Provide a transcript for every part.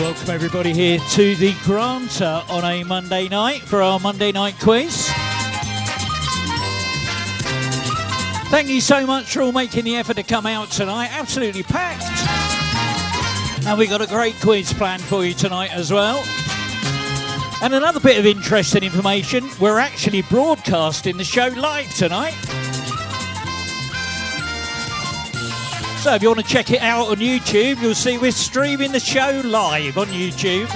Welcome everybody here to the Granta on a Monday night for our Monday night quiz. Thank you so much for all making the effort to come out tonight. Absolutely packed. And we've got a great quiz planned for you tonight as well. And another bit of interesting information, we're actually broadcasting the show live tonight. So if you want to check it out on YouTube, you'll see we're streaming the show live on YouTube.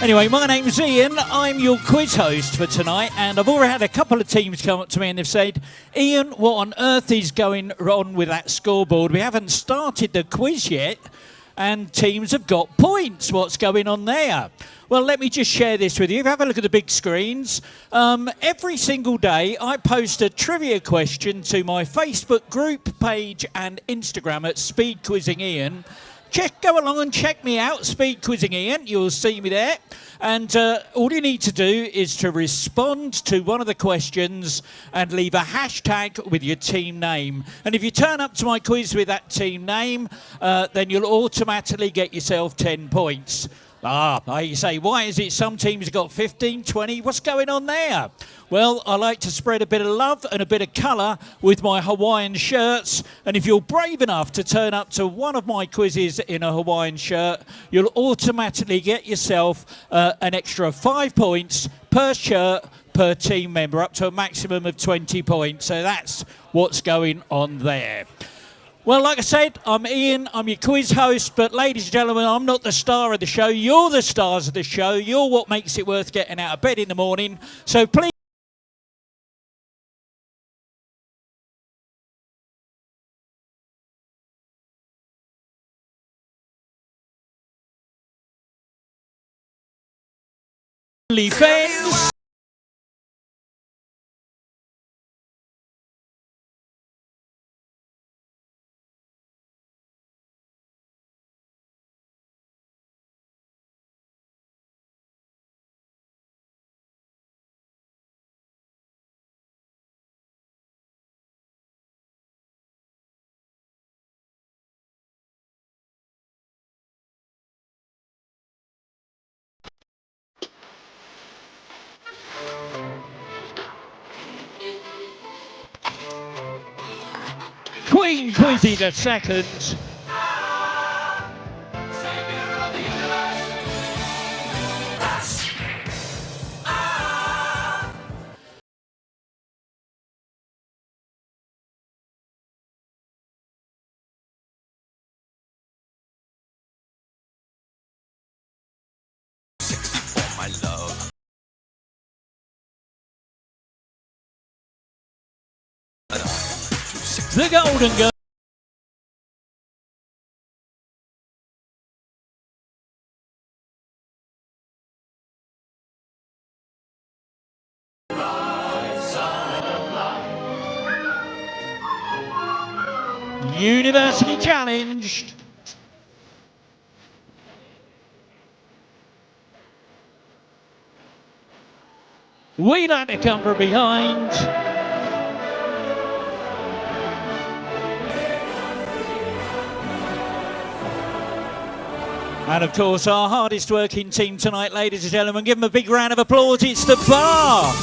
Anyway, my name's Ian. I'm your quiz host for tonight, and I've already had a couple of teams come up to me and they've said, Ian, what on earth is going on with that scoreboard? We haven't started the quiz yet, and teams have got points. What's going on there? Well, let me just share this with you. Have a look at the big screens. Every single day, I post a trivia question to my Facebook group page and Instagram at Speed Quizzing Ian. Go along and check me out, Speed Quizzing Ian. You'll see me there. And all you need to do is to respond to one of the questions and leave a hashtag with your team name. And if you turn up to my quiz with that team name, then you'll automatically get yourself 10 points. You say, why is it some teams have got 15, 20? What's going on there? Well, I like to spread a bit of love and a bit of colour with my Hawaiian shirts. And if you're brave enough to turn up to one of my quizzes in a Hawaiian shirt, you'll automatically get yourself an extra 5 points per shirt per team member, up to a maximum of 20 points. So that's what's going on there. Well, like I said, I'm Ian, I'm your quiz host, but ladies and gentlemen, I'm not the star of the show. You're the stars of the show. You're what makes it worth getting out of bed in the morning. So please... fans. Queen Quizzy the second. The Golden Girl. University challenged. We like to come from behind. And of course, our hardest working team tonight, ladies and gentlemen, give them a big round of applause. It's the Bar.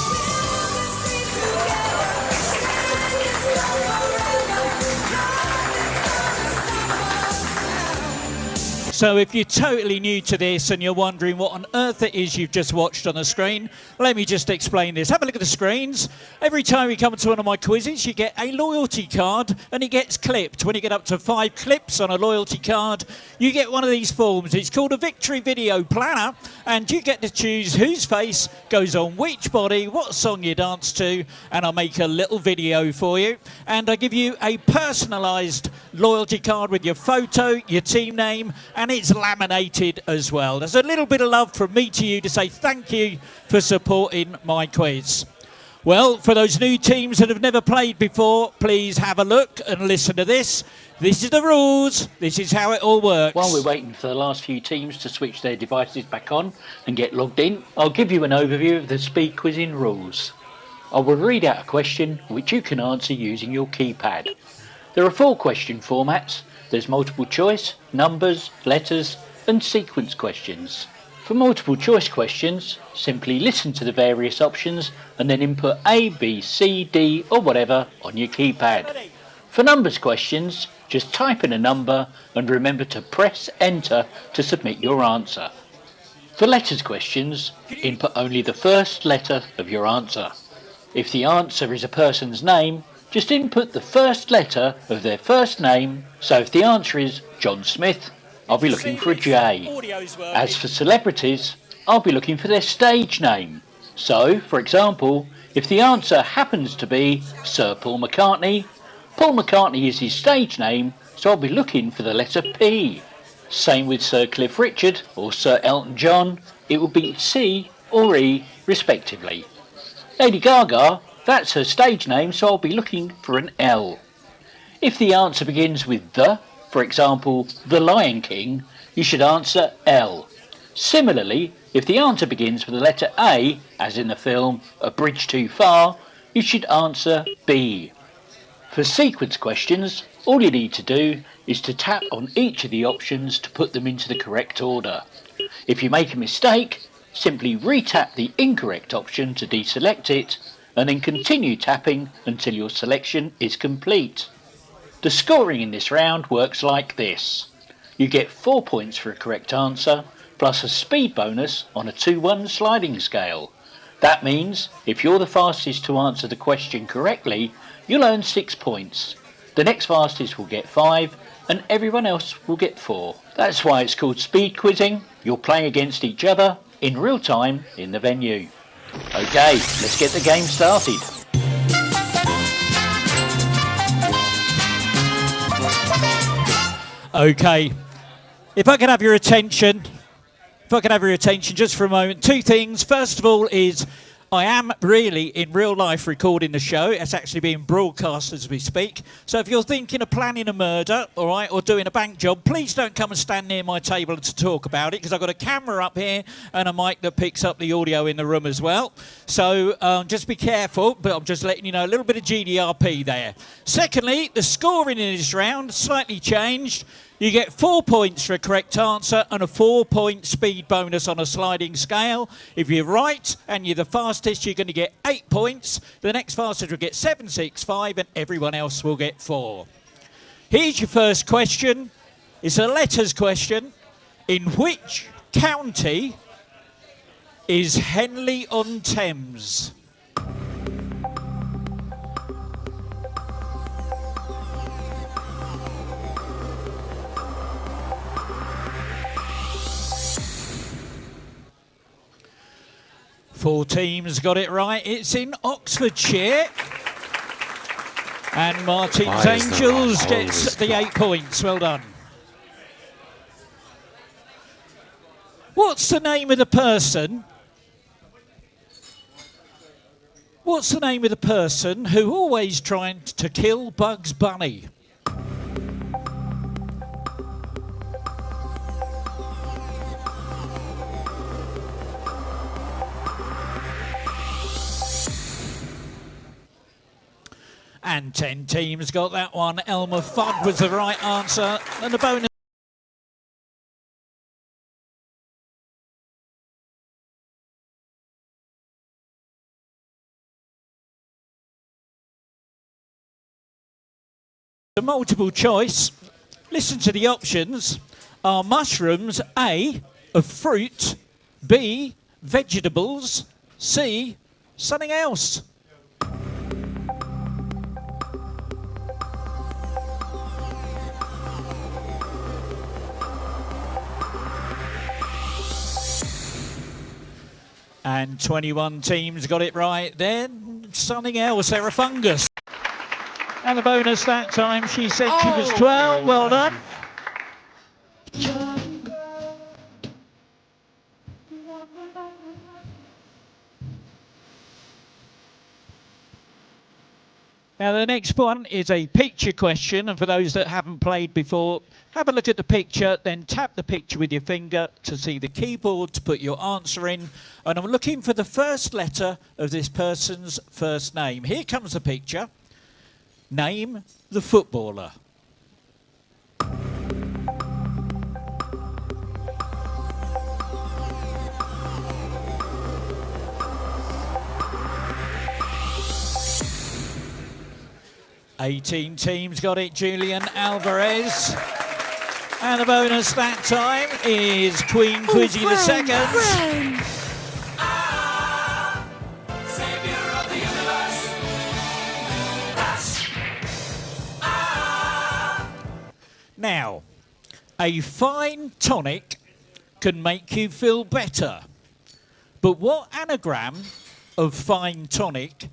So if you're totally new to this and you're wondering what on earth it is you've just watched on the screen, let me just explain this. Have a look at the screens. Every time you come to one of my quizzes, you get a loyalty card and it gets clipped. When you get up to 5 clips on a loyalty card, you get one of these forms. It's called a Victory Video Planner, and you get to choose whose face goes on which body, what song you dance to, and I'll make a little video for you. And I give you a personalised loyalty card with your photo, your team name, and it's laminated as well. There's a little bit of love from me to you to say thank you for supporting my quiz. Well, for those new teams that have never played before, please have a look and listen to this. This is the rules. This is how it all works. While we're waiting for the last few teams to switch their devices back on and get logged in, I'll give you an overview of the speed quizzing rules. I will read out a question which you can answer using your keypad. There are 4 question formats. There's multiple choice, numbers, letters, and sequence questions. For multiple choice questions, simply listen to the various options and then input A, B, C, D or whatever on your keypad. For numbers questions, just type in a number and remember to press enter to submit your answer. For letters questions, input only the first letter of your answer. If the answer is a person's name, just input the first letter of their first name. So if the answer is John Smith, I'll be looking for a J. As for celebrities, I'll be looking for their stage name. So, for example, if the answer happens to be Sir Paul McCartney is his stage name, so I'll be looking for the letter P. Same with Sir Cliff Richard or Sir Elton John, it will be C or E respectively. Lady Gaga, that's her stage name, so I'll be looking for an L. If the answer begins with the, for example, The Lion King, you should answer L. Similarly, if the answer begins with the letter A, as in the film A Bridge Too Far, you should answer B. For sequence questions, all you need to do is to tap on each of the options to put them into the correct order. If you make a mistake, simply re-tap the incorrect option to deselect it, and then continue tapping until your selection is complete. The scoring in this round works like this. You get 4 points for a correct answer, plus a speed bonus on a 2-1 sliding scale. That means if you're the fastest to answer the question correctly, you'll earn 6 points. The next fastest will get 5, and everyone else will get 4. That's why it's called speed quizzing. You're playing against each other in real time in the venue. Okay, let's get the game started. Okay, if I can have your attention, just for a moment. 2 things. First of all is I am really in real life recording the show. It's actually being broadcast as we speak. So if you're thinking of planning a murder, all right, or doing a bank job, please don't come and stand near my table to talk about it, because I've got a camera up here and a mic that picks up the audio in the room as well. So just be careful, but I'm just letting you know, a little bit of GDRP there. Secondly, the scoring in this round slightly changed. You get 4 points for a correct answer and a 4-point speed bonus on a sliding scale. If you're right and you're the fastest, you're going to get 8 points. The next fastest will get 7, 6, 5, and everyone else will get 4. Here's your first question. It's a letters question. In which county is Henley-on-Thames? Four teams got it right. It's in Oxfordshire. And Martin's Angels gets the 8 points. Well done. What's the name of the person? What's the name of the person who always trying to kill Bugs Bunny? And 10 teams got that one. Elmer Fudd was the right answer. And the bonus. The multiple choice. Listen to the options. Are mushrooms A, a fruit, B, vegetables, C, something else? And 21 teams got it right then. Something else, they're a fungus. And the bonus that time, she said she was 12. Well done. Now the next one is a picture question, and for those that haven't played before, have a look at the picture, then tap the picture with your finger to see the keyboard to put your answer in. And I'm looking for the first letter of this person's first name. Here comes the picture. Name the footballer. 18 teams got it, Julian Alvarez. And the bonus that time is Queen Quizzy the Second. Now, a fine tonic can make you feel better. But what anagram of fine tonic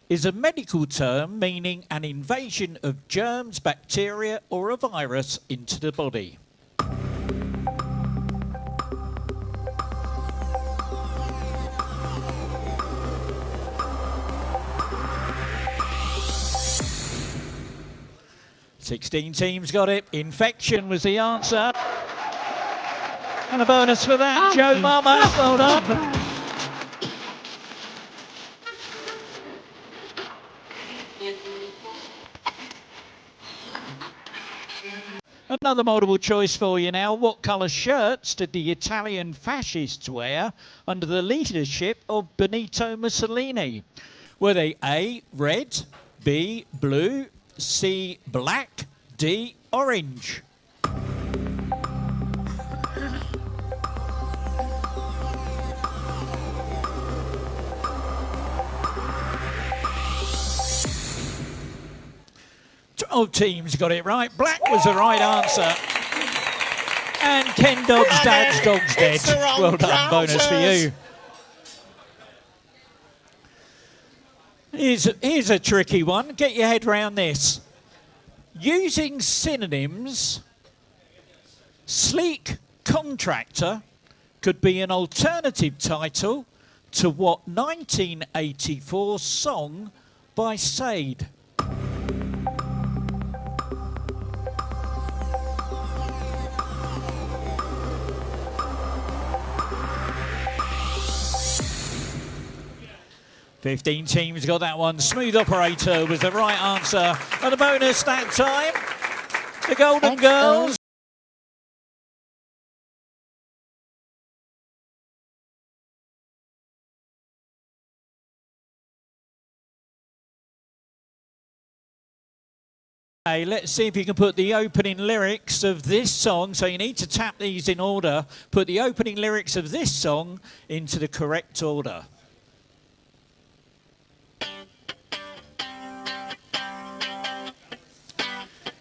is a medical term meaning an invasion of germs, bacteria or a virus into the body? Sixteen teams got it. Infection was the answer. And a bonus for that, Joe Mama. Well done. Another multiple choice for you now. What colour shirts did the Italian fascists wear under the leadership of Benito Mussolini? Were they A, red, B, blue, C, black, D, orange? All teams got it right. Black was the right answer. And Ken Dogg's dad's dog's dead. Well done, bonus for you. Here's a tricky one. Get your head round this. Using synonyms, sleek contractor could be an alternative title to what 1984 song by Sade? Fifteen teams got that one. Smooth Operator was the right answer. And a bonus that time, the Golden Girls. Hey, let's see if you can put the opening lyrics of this song. So you need to tap these in order. Put the opening lyrics of this song into the correct order.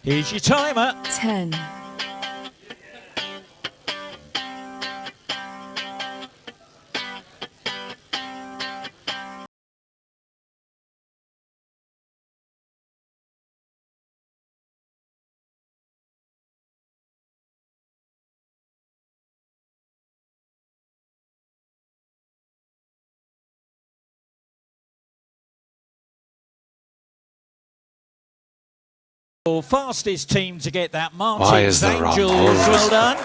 Here's your timer. 10. Fastest team to get that, Martin's Angels. Well done.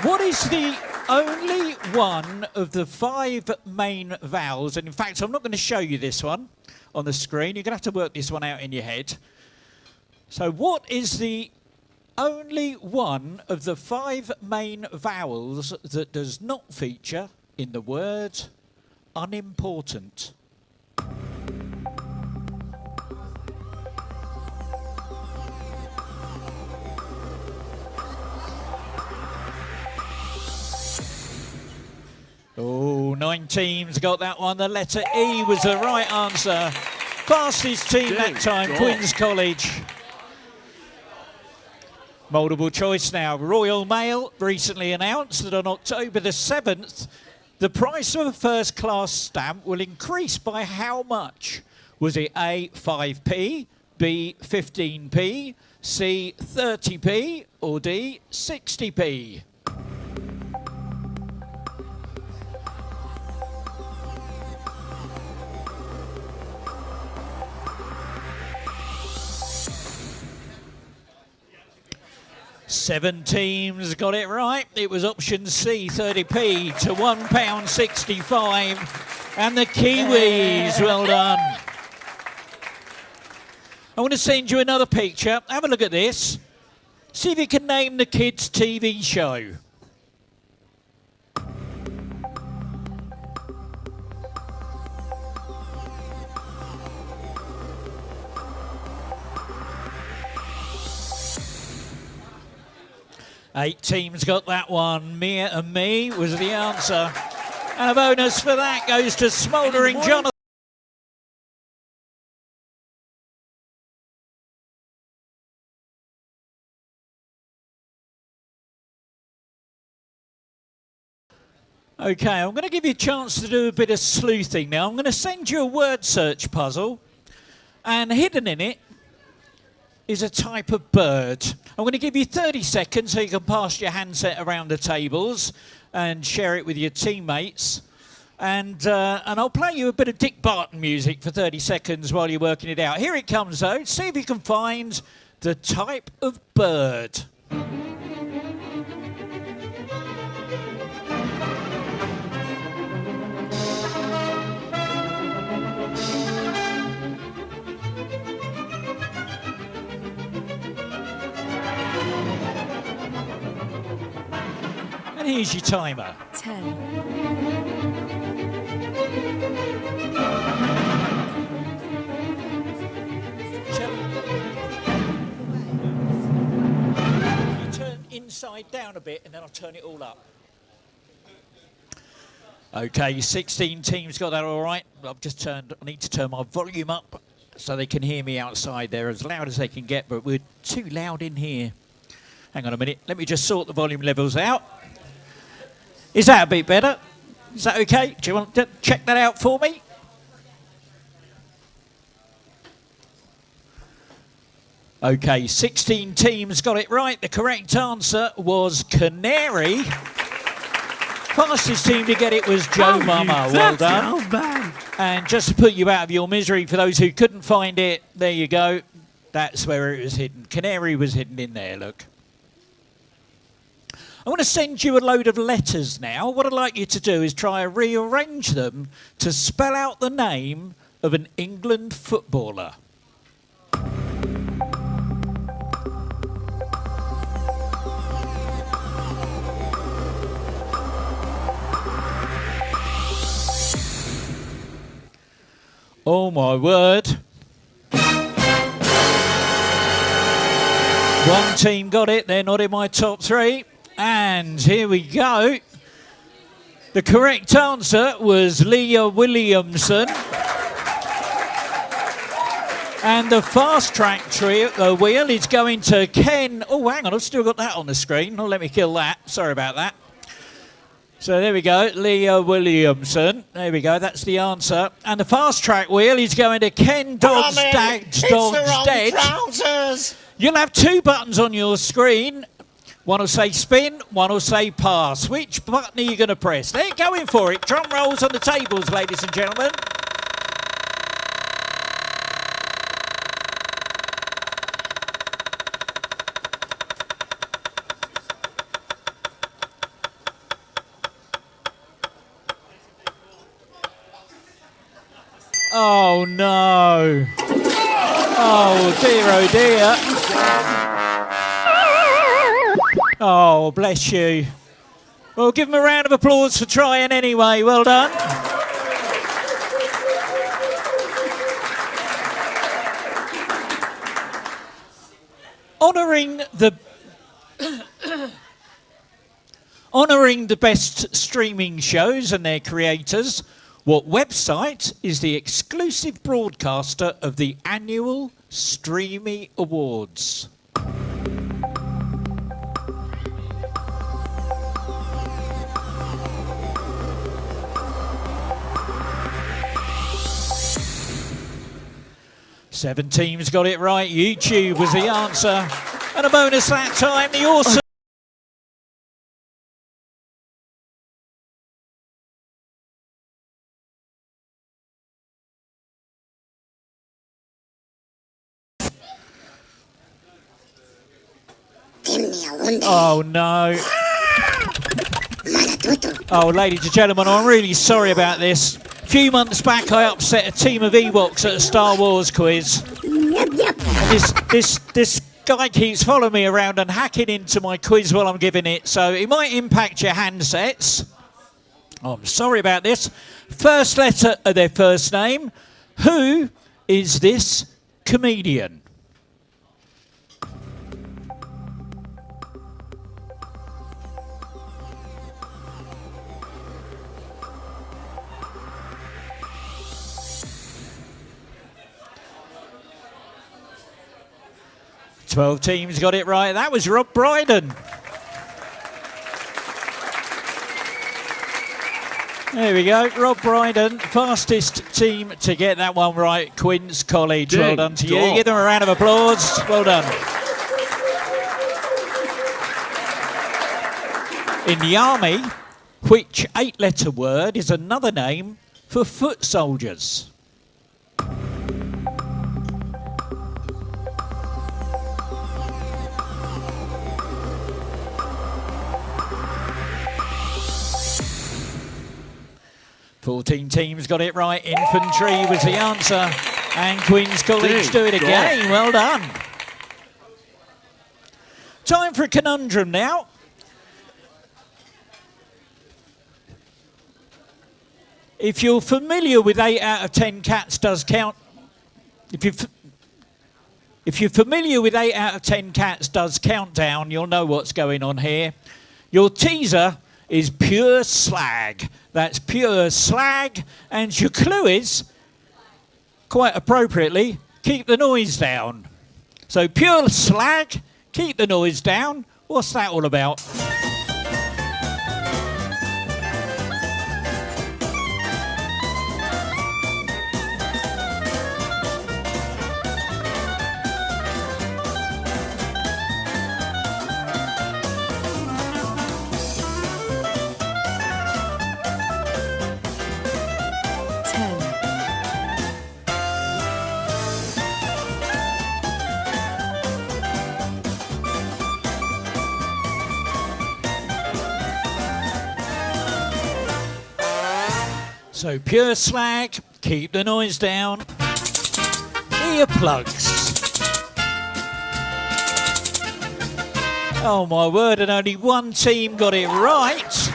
What is the only one of the 5 main vowels? And in fact, I'm not going to show you this one on the screen. You're going to have to work this one out in your head. So what is the only one of the 5 main vowels that does not feature in the word unimportant? Oh, 9 teams got that one. The letter E was the right answer. Fastest team that time, Queen's College. Multiple choice now. Royal Mail recently announced that on October the 7th, the price of a first class stamp will increase by how much? Was it A, 5p, B, 15p, C, 30p, or D, 60p? Seven teams got it right. It was option C, 30p to £1.65. And the Kiwis, well done. I want to send you another picture. Have a look at this. See if you can name the kids' TV show. 8 teams got that one. Mia and me was the answer. And a bonus for that goes to Smouldering Jonathan. Okay, I'm going to give you a chance to do a bit of sleuthing now. I'm going to send you a word search puzzle, and hidden in it is a type of bird. I'm going to give you 30 seconds so you can pass your handset around the tables and share it with your teammates. And I'll play you a bit of Dick Barton music for 30 seconds while you're working it out. Here it comes, though. See if you can find the type of bird. And here's your timer. 10. You turn inside down a bit and then I'll turn it all up. Okay, 16 teams got that all right. I need to turn my volume up so they can hear me outside. They're as loud as they can get, but we're too loud in here. Hang on a minute, let me just sort the volume levels out. Is that a bit better? Is that okay? Do you want to check that out for me? Okay, 16 teams got it right. The correct answer was canary. Fastest team to get it was Joe Mama. Well done. And just to put you out of your misery, for those who couldn't find it, there you go. That's where it was hidden. Canary was hidden in there, look. I want to send you a load of letters now. What I'd like you to do is try and rearrange them to spell out the name of an England footballer. Oh my word. One team got it, they're not in my top 3. And here we go. The correct answer was Leah Williamson. And the fast track wheel is going to Ken. Oh, hang on, I've still got that on the screen. Oh, let me kill that. Sorry about that. So there we go, Leah Williamson. There we go, that's the answer. And the fast track wheel is going to Ken Dogs Dead. You'll have 2 buttons on your screen. One will say spin, one will say pass. Which button are you going to press? They're going for it. Drum rolls on the tables, ladies and gentlemen. Oh no. Oh dear, oh dear. Oh, bless you. Well, give them a round of applause for trying anyway. Well done. Honouring the best streaming shows and their creators, what website is the exclusive broadcaster of the annual Streamy Awards? Seven teams got it right. YouTube was the answer. And a bonus that time, the awesome... Oh no. Oh, ladies and gentlemen, I'm really sorry about this. A few months back I upset a team of Ewoks at a Star Wars quiz. This guy keeps following me around and hacking into my quiz while I'm giving it, so it might impact your handsets. Oh, I'm sorry about this. First letter of their first name. Who is this comedian? 12 teams got it right. That was Rob Brydon. There we go, Rob Brydon, fastest team to get that one right. Queen's College, well done to you. Give them a round of applause. Well done. In the army, which 8-letter word is another name for foot soldiers? Fourteen teams got it right. Infantry was the answer. And Queen's College do it again. Well done. Time for a conundrum now. If you're familiar with 8 out of 10 cats does count... If you're familiar with 8 out of 10 cats does countdown, you'll know what's going on here. Your teaser is pure slag. That's pure slag. And your clue is, quite appropriately, keep the noise down. So pure slag, keep the noise down. What's that all about? So pure slag, keep the noise down. Earplugs. Oh my word, and only one team got it right.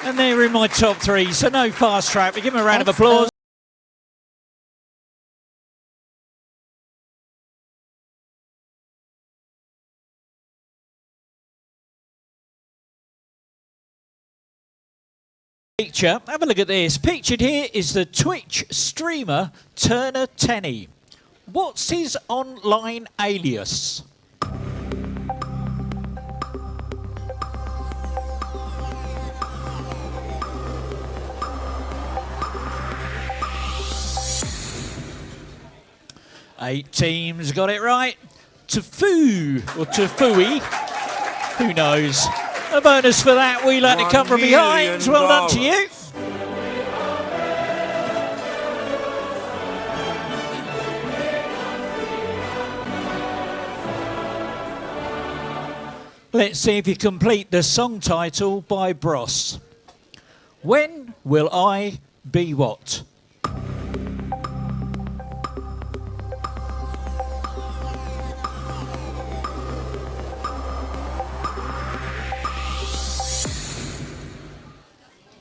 And they're in my top 3, so no fast track. We give them a round of applause. Picture, have a look at this. Pictured here is the Twitch streamer Turner Tenney. What's his online alias? Eight teams got it right. Tafoo or Tafooey, who knows? A bonus for that. We like to come from behind. Well done to you. Let's see if you complete the song title by Bros. When will I be what?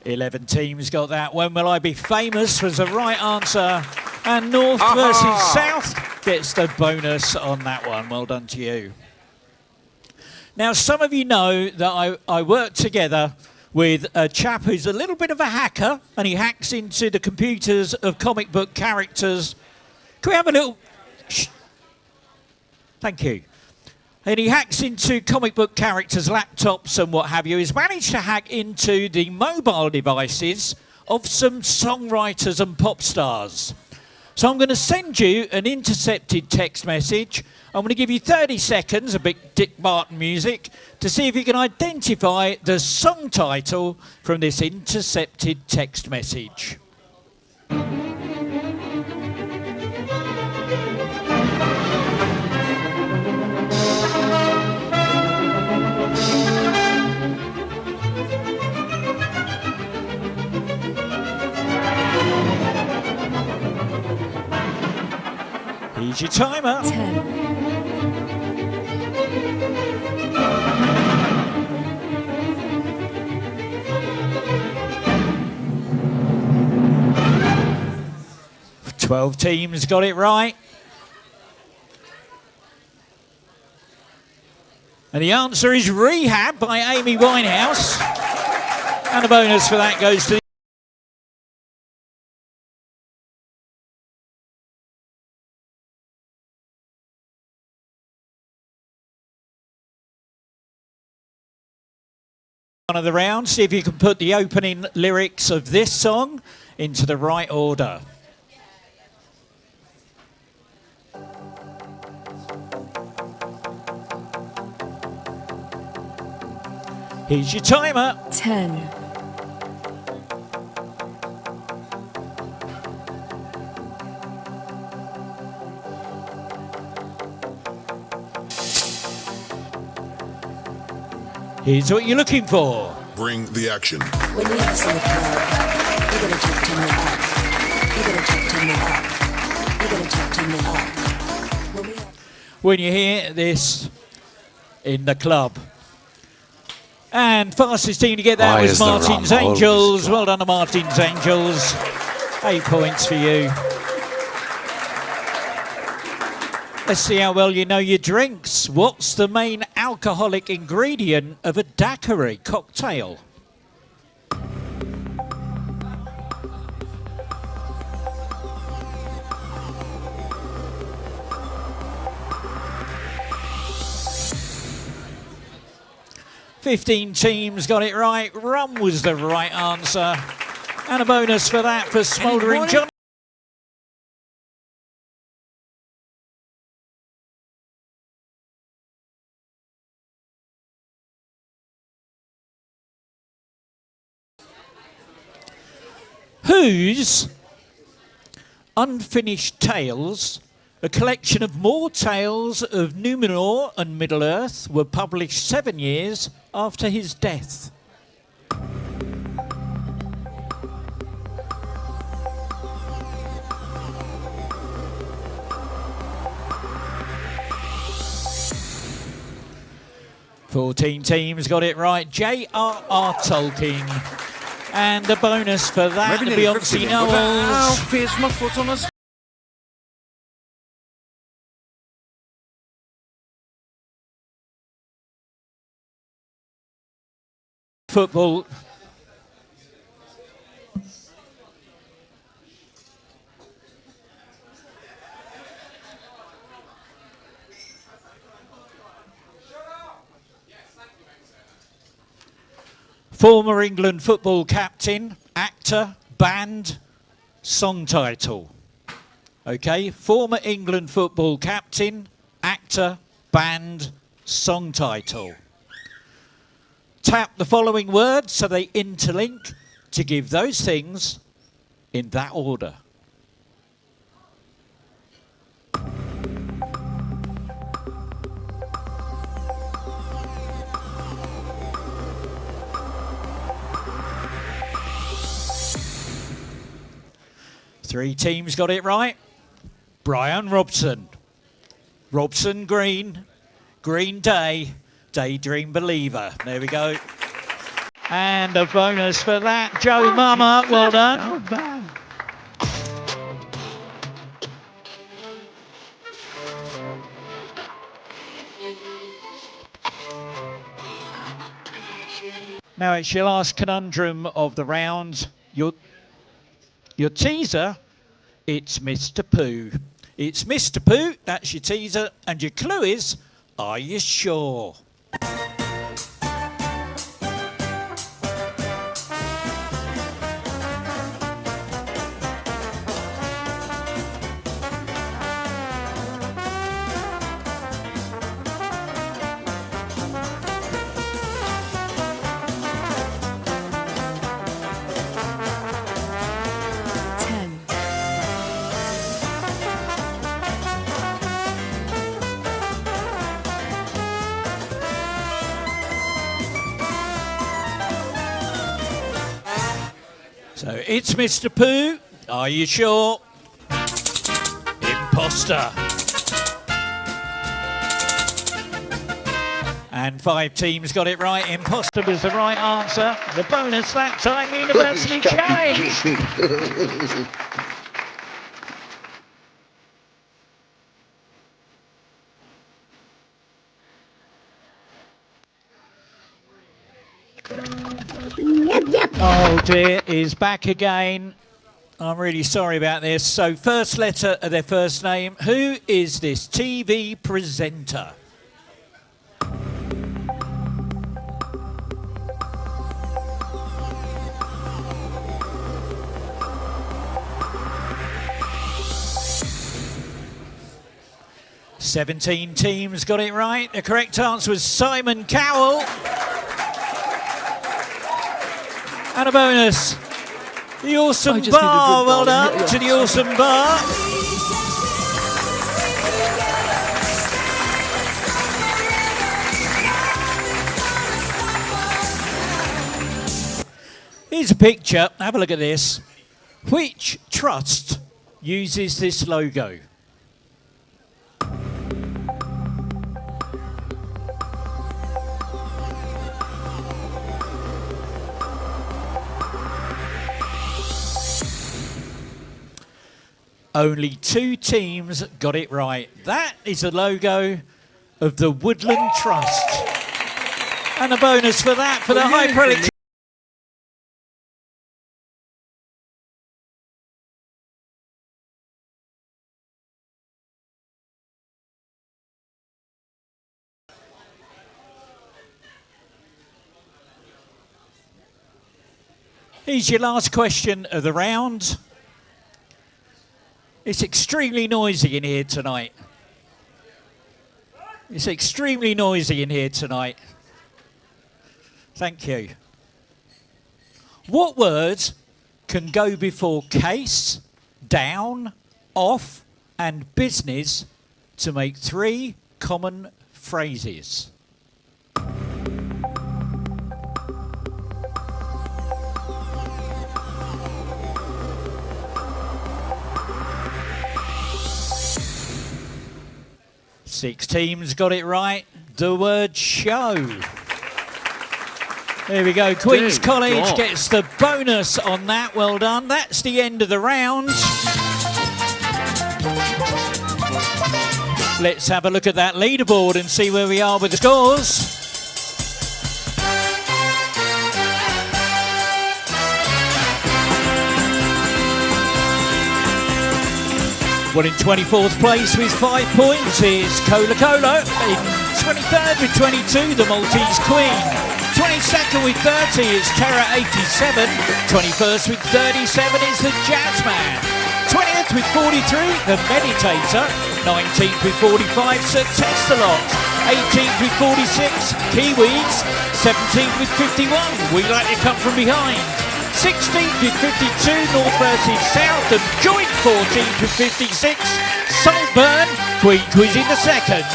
Eleven teams got that. When will I be famous was the right answer. And North versus South gets the bonus on that one. Well done to you. Now, some of you know that I work together with a chap who's a little bit of a hacker, and he hacks into the computers of comic book characters. Can we have a little... Shh. Thank you. And he hacks into comic book characters' laptops and what have you. He's managed to hack into the mobile devices of some songwriters and pop stars. So I'm going to send you an intercepted text message. I'm going to give you 30 seconds, a bit Dick Martin music, to see if you can identify the song title from this intercepted text message. Here's your timer. 10. 12 teams got it right. And the answer is Rehab by Amy Winehouse. And a bonus for that goes to One of the rounds, see if you can put the opening lyrics of this song into the right order. Here's your timer. 10. Here's what you're looking for. Bring the action. When you have in the club, you gotta check 10 men up. You gotta check 10 men up. You gotta check 10 men up. When you hear this in the club. And fastest team to get that was Martin's Angels. Well done to Martin's Angels. 8 points for you. Let's see how well you know your drinks. What's the main alcoholic ingredient of a daiquiri cocktail? Teams got it right. Rum was the right answer. And a bonus for that for Smouldering John. Whose Unfinished Tales, a collection of more tales of Numenor and Middle-earth, were published 7 years after his death? Teams got it right. J.R.R. Tolkien. And the bonus for that, the Beyonce Knowles. Football. Former England football captain, actor, band, song title. Okay, former England football captain, actor, band, song title. Tap the following words so they interlink to give those things in that order. Three teams got it right. Brian Robson. Robson Green. Green Day. Daydream Believer. There we go. And a bonus for that. Joe Mama, well done. Oh, man. Now it's your last conundrum of the round. Your teaser, it's Mr. Pooh. It's Mr. Pooh, that's your teaser, and your clue is, are you sure? So it's Mr. Pooh. Are you sure? Imposter. And 5 teams got it right. Imposter was the right answer. The bonus that time, University Challenge. Oh dear, is back again. I'm really sorry about this. So first letter of their first name. Who is this TV presenter? 17 teams got it right. The correct answer was Simon Cowell. And a bonus. The awesome bar. Well done to the awesome bar. Here's a picture. Have a look at this. Which trust uses this logo? Only 2 teams got it right. That is the logo of the Woodland Trust. And a bonus for that for the hyperelect. Here's your last question of the round. It's extremely noisy in here tonight. It's extremely noisy in here tonight. Thank you. What words can go before case, down, off, and business to make 3 common phrases? Six teams got it right. The word show. There we go. Queen's College gets the bonus on that. Well done. That's the end of the round. Let's have a look at that leaderboard and see where we are with the scores. Well, in 24th place with 5 points is Cola Cola. In 23rd with 22, the Maltese Queen. 22nd with 30 is Terra 87. 21st with 37 is the Jazzman. 20th with 43, the Meditator. 19th with 45, Sir Testalot. 18th with 46, Kiwis. 17th with 51, We Like to Come From Behind. 16th with 52, North versus South, and joint 14th with 56, Saltburn, Queen Quiz in the second.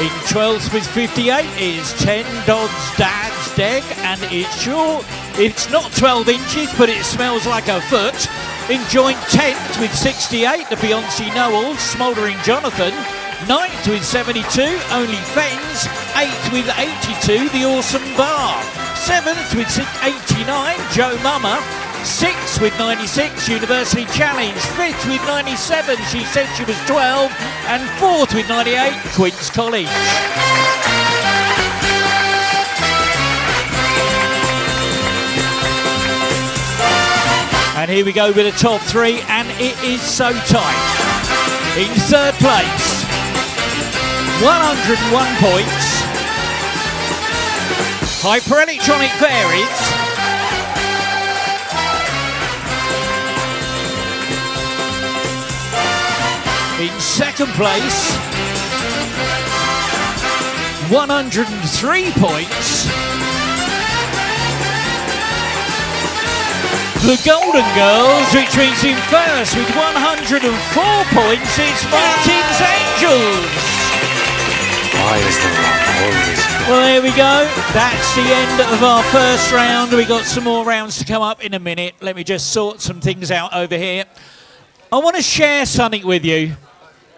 In 12th with 58 is 10 Dodds Dad's Deg, and it's not 12 inches, but it smells like a foot. In joint 10th with 68, the Beyonce Noel, Smouldering Jonathan. 9th with 72, Only Fens. 8th with 82, The Awesome Bar. 7th with 89, Joe Mama. 6th with 96, University Challenge. 5th with 97, She Said She Was 12. And 4th with 98, Queen's College. And here we go with the top 3, and it is so tight. In 3rd place, 101 points, Hyperelectronic Fairies. In 2nd place, 103 points, the Golden Girls, which means in 1st with 104 points, it's Martin's Angels. Why is the rock always good? Well, there we go. That's the end of our first round. We got some more rounds to come up in a minute. Let me just sort some things out over here. I want to share something with you.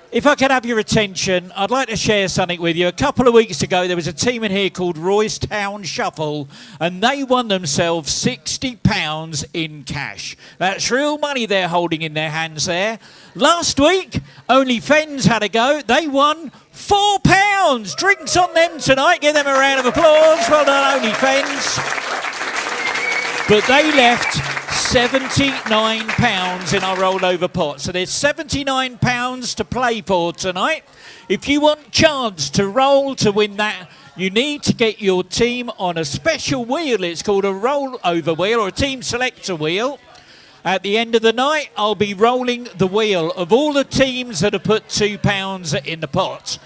If I could have your attention, I'd like to share something with you. A couple of weeks ago, there was a team in here called Royce Town Shuffle, and they won themselves £60 in cash. That's real money they're holding in their hands there. Last week, Only Fens had a go. They won £4. Drinks on them tonight. Give them a round of applause. Well done, Only Fens. But they left £79 in our rollover pot. So there's £79 to play for tonight. If you want a chance to roll to win that, you need to get your team on a special wheel. It's called a rollover wheel or a team selector wheel. At the end of the night, I'll be rolling the wheel of all the teams that have put £2 in the pot.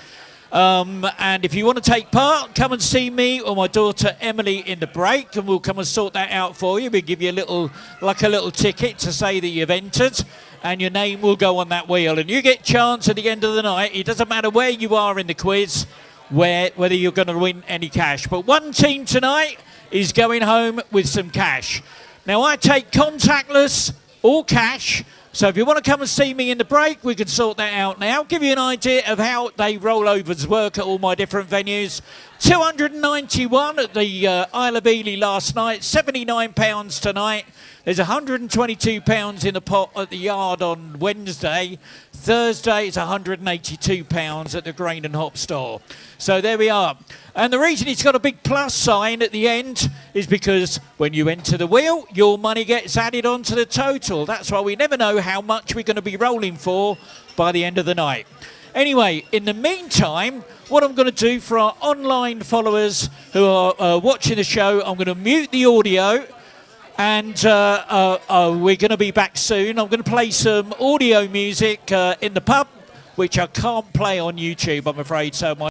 And if you want to take part, come and see me or my daughter Emily in the break, and we'll come and sort that out for you. We'll give you a little ticket to say that you've entered, and your name will go on that wheel. And you get chance at the end of the night. It doesn't matter where you are in the quiz, whether you're going to win any cash. But one team tonight is going home with some cash. Now, I take contactless or cash. So if you want to come and see me in the break, we can sort that out now. Give you an idea of how they rollovers work at all my different venues. 291 at the Isle of Ely last night, £79 tonight. There's £122 in the pot at the Yard on Wednesday. Thursday it's £182 at the Grain and Hop store. So there we are. And the reason it's got a big plus sign at the end is because when you enter the wheel, your money gets added onto the total. That's why we never know how much we're going to be rolling for by the end of the night. Anyway, in the meantime, what I'm going to do for our online followers who are watching the show, I'm going to mute the audio. And we're going to be back soon. I'm going to play some audio music in the pub, which I can't play on YouTube, I'm afraid. So my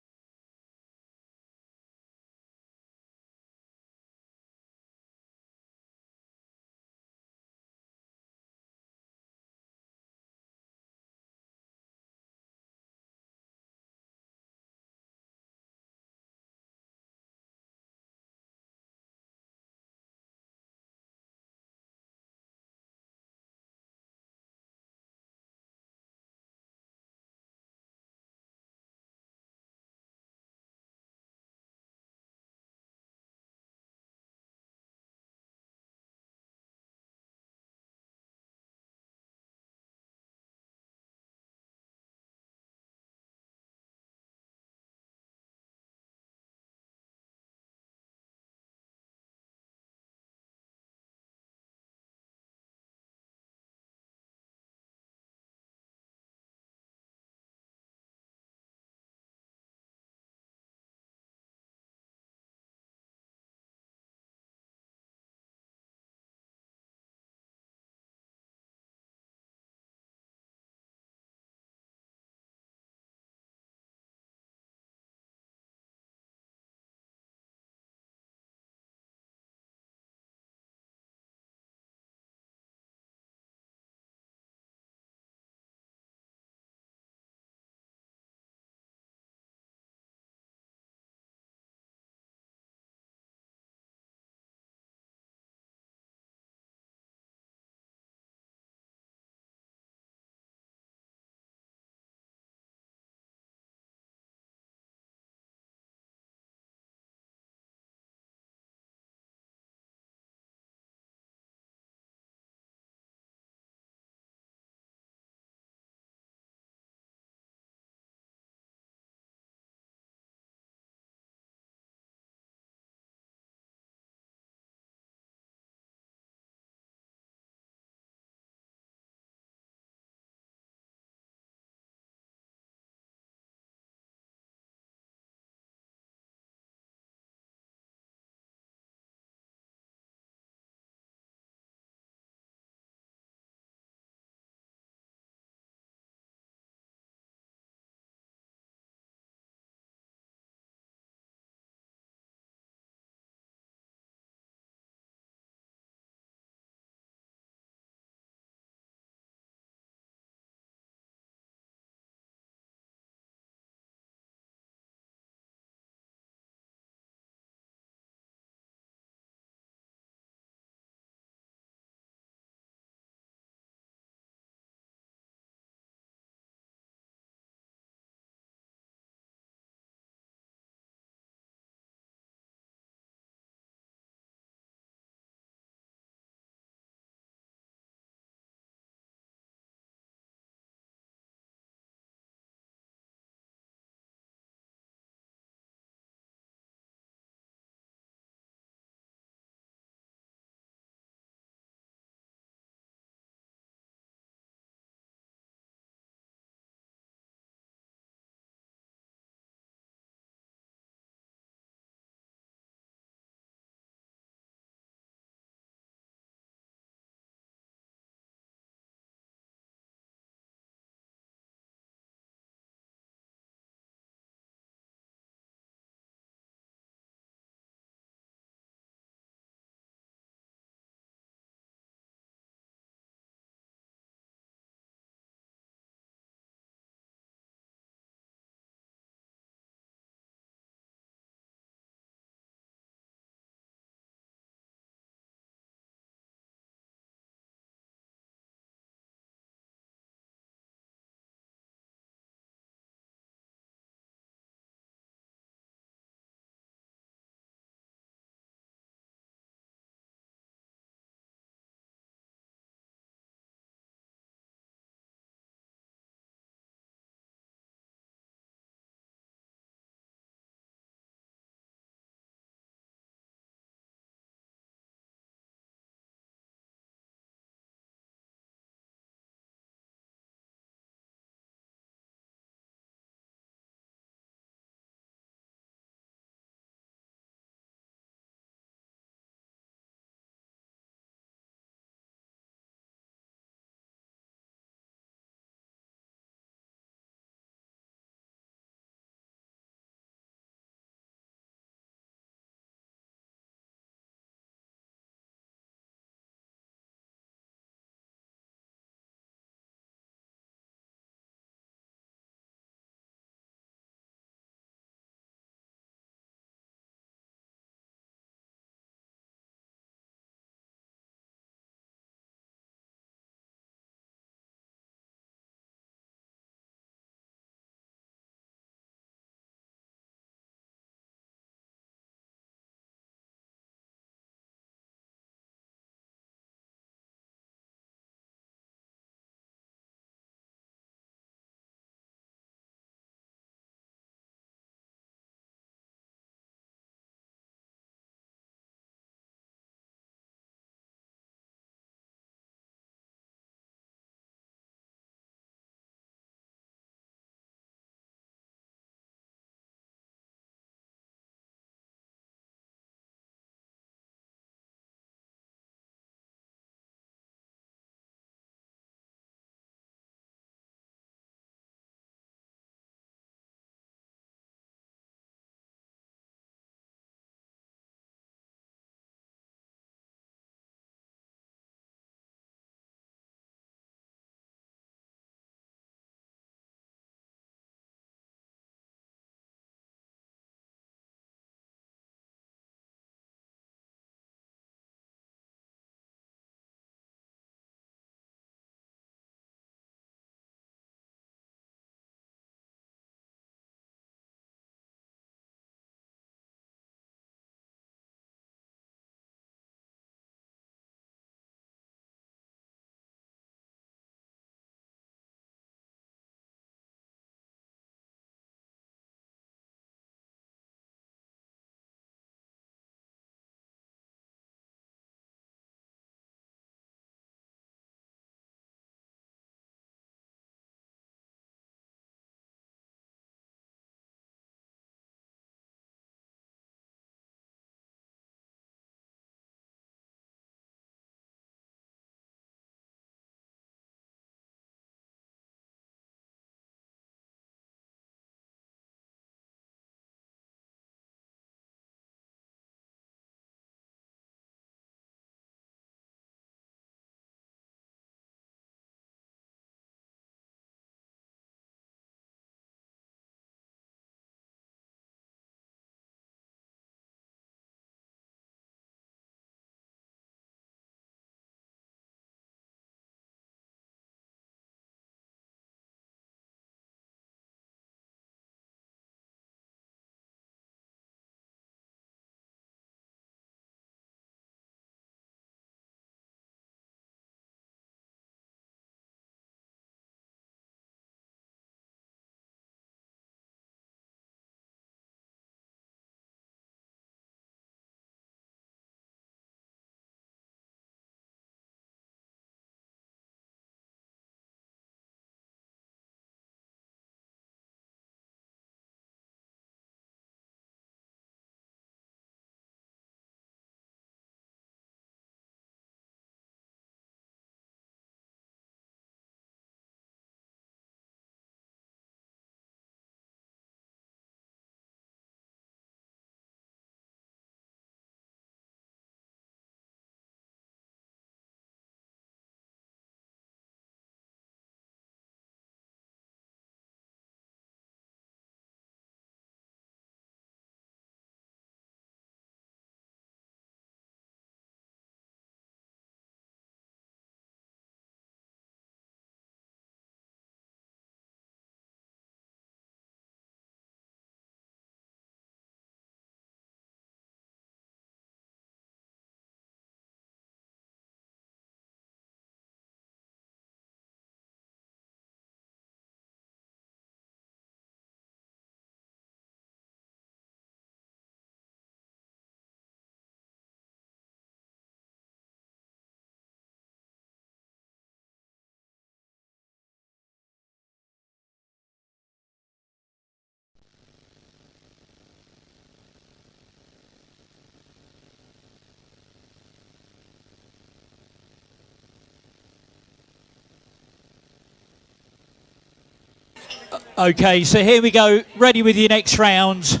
Okay, so here we go. Ready with your next round.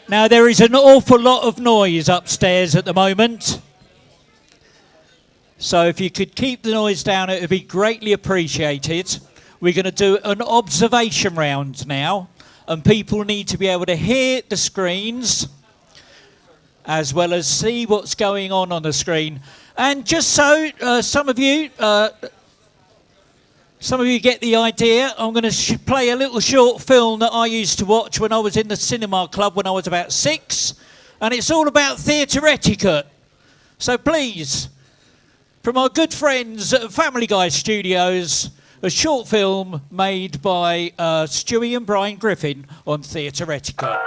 Now, there is an awful lot of noise upstairs at the moment. So if you could keep the noise down, it would be greatly appreciated. We're going to do an observation round now, and people need to be able to hear the screens as well as see what's going on the screen. And just so some of you get the idea, I'm going to play a little short film that I used to watch when I was in the cinema club when I was about 6, and it's all about theatre etiquette. So please, from our good friends at Family Guy Studios, a short film made by Stewie and Brian Griffin on theatre etiquette.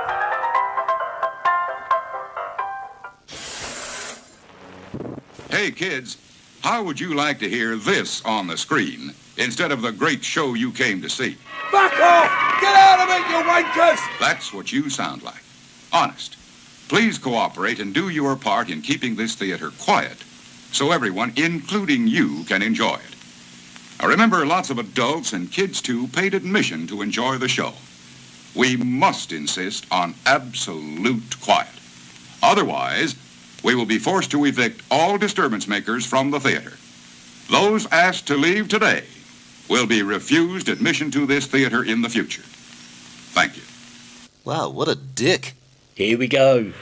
Hey kids, how would you like to hear this on the screen instead of the great show you came to see? Back off! Get out of it, you wankers! That's what you sound like. Honest. Please cooperate and do your part in keeping this theater quiet so everyone, including you, can enjoy it. Now remember, lots of adults and kids too paid admission to enjoy the show. We must insist on absolute quiet. Otherwise, we will be forced to evict all disturbance makers from the theater. Those asked to leave today will be refused admission to this theater in the future. Thank you. Wow, what a dick. Here we go.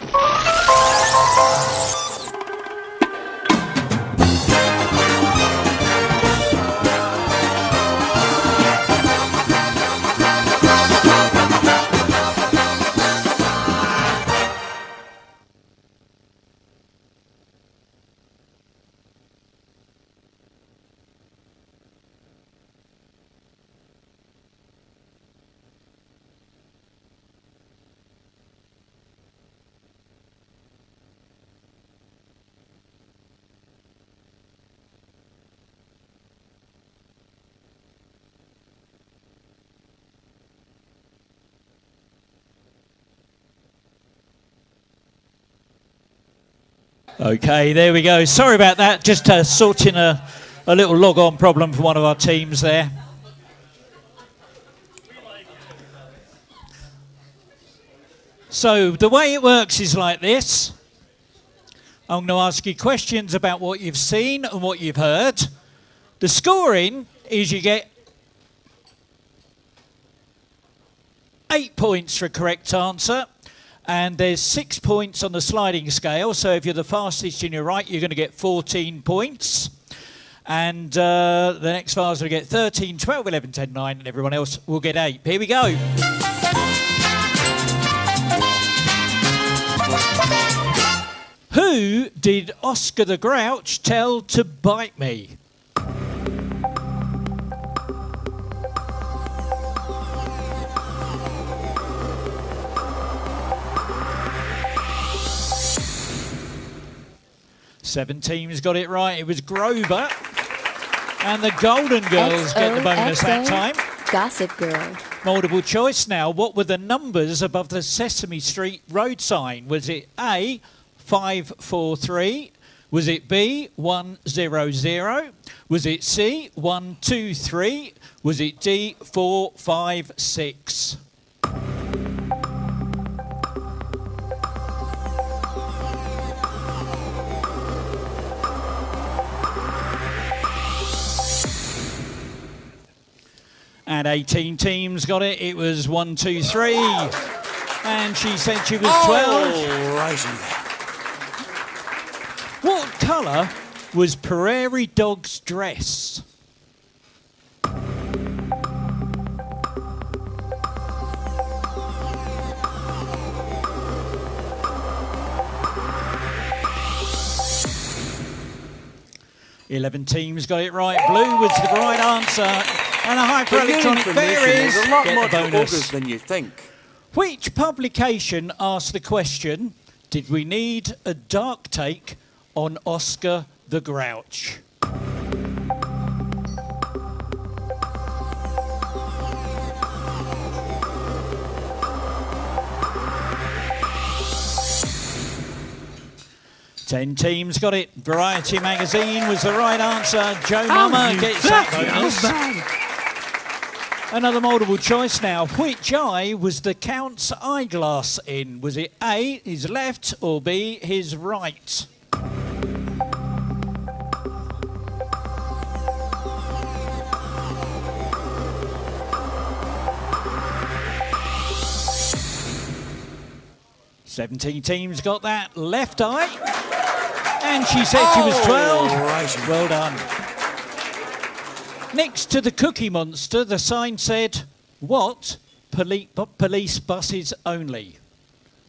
Okay, there we go. Sorry about that. Just sorting a little log-on problem for one of our teams there. So the way it works is like this. I'm going to ask you questions about what you've seen and what you've heard. The scoring is you get 8 points for a correct answer. And there's 6 points on the sliding scale. So if you're the fastest and you're right, you're going to get 14 points. And the next fast will get 13, 12, 11, 10, 9, and everyone else will get 8. Here we go. Who did Oscar the Grouch tell to bite me? Seven teams got it right. It was Grover. And the Golden Girls get the bonus that time. Gossip Girl. Multiple choice now. What were the numbers above the Sesame Street road sign? Was it A, 543? Was it B, 100? Was it C, 123? Was it D, 456? And 18 teams got it. It was 1, 2, 3. And she said she was 12. Righty. What colour was Prairie Dog's dress? Eleven teams got it right. Blue was the right answer. And a high for electronic fairies. There's a lot Get more the to bonus. augurs than you think. Which publication asked the question, did we need a dark take on Oscar the Grouch? Ten teams got it. Variety magazine was the right answer. Joe Mama gets that bonus. Another multiple choice now. Which eye was the Count's eyeglass in? Was it A, his left, or B, his right? "17 teams got that left eye." And she said she was 12. Right. Well done. Next to the Cookie Monster, the sign said, "What? Police buses only."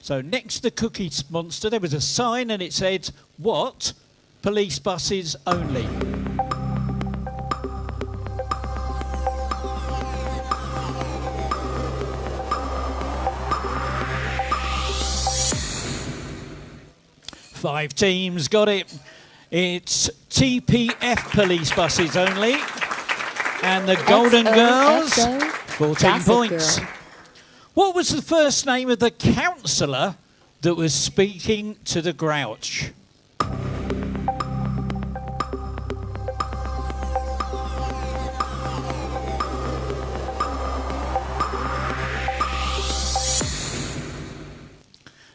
So next to the Cookie Monster, there was a sign and it said, "What? Police buses only." Five teams got it. It's TPF police buses only. And the Golden Girls, 14 points. What was the first name of the councillor that was speaking to the Grouch?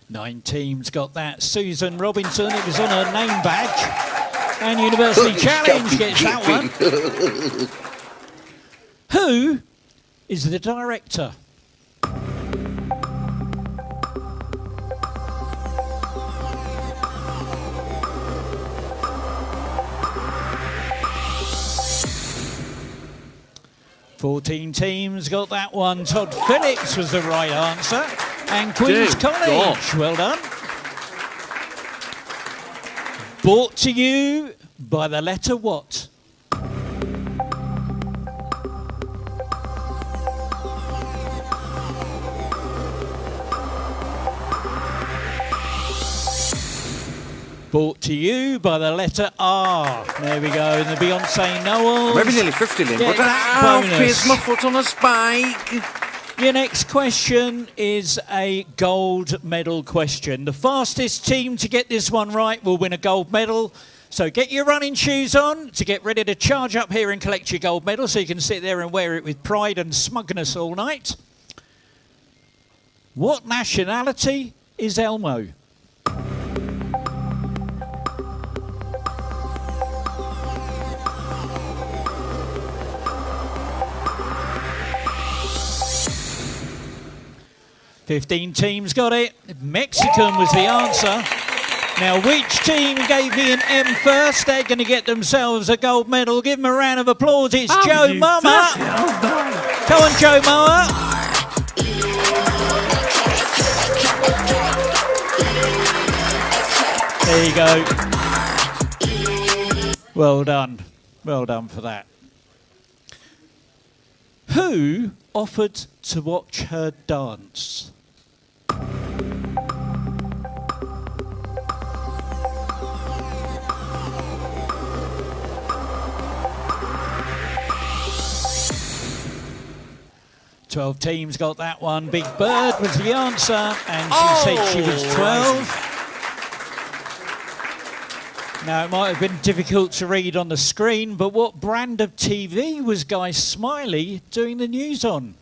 Nine teams got that. Susan Robinson, it was on her name badge. And University Challenge gets that one. Who is the director? Fourteen teams got that one. Todd Phillips was the right answer. And Queen's College, well done. Brought to you by the letter what? Brought to you by the letter R. There we go, and the Beyonce Noel. Maybe nearly 50, Lynn. Get But that ow, bonus. pierced my foot on a spike. Your next question is a gold medal question. The fastest team to get this one right will win a gold medal. So get your running shoes on to get ready to charge up here and collect your gold medal so you can sit there and wear it with pride and smugness all night. What nationality is Elmo? "15 teams got it. Mexican was the answer. Now, which team gave me an M first? They're going to get themselves a gold medal. Give them a round of applause. It's Joe Mama. Come on, Joe Mama. There you go. Well done. Well done for that. Who offered to watch her dance? "12 teams got that one. Big Bird was the answer, and she said she was 12. Now, it might have been difficult to read on the screen, but what brand of TV was Guy Smiley doing the news on?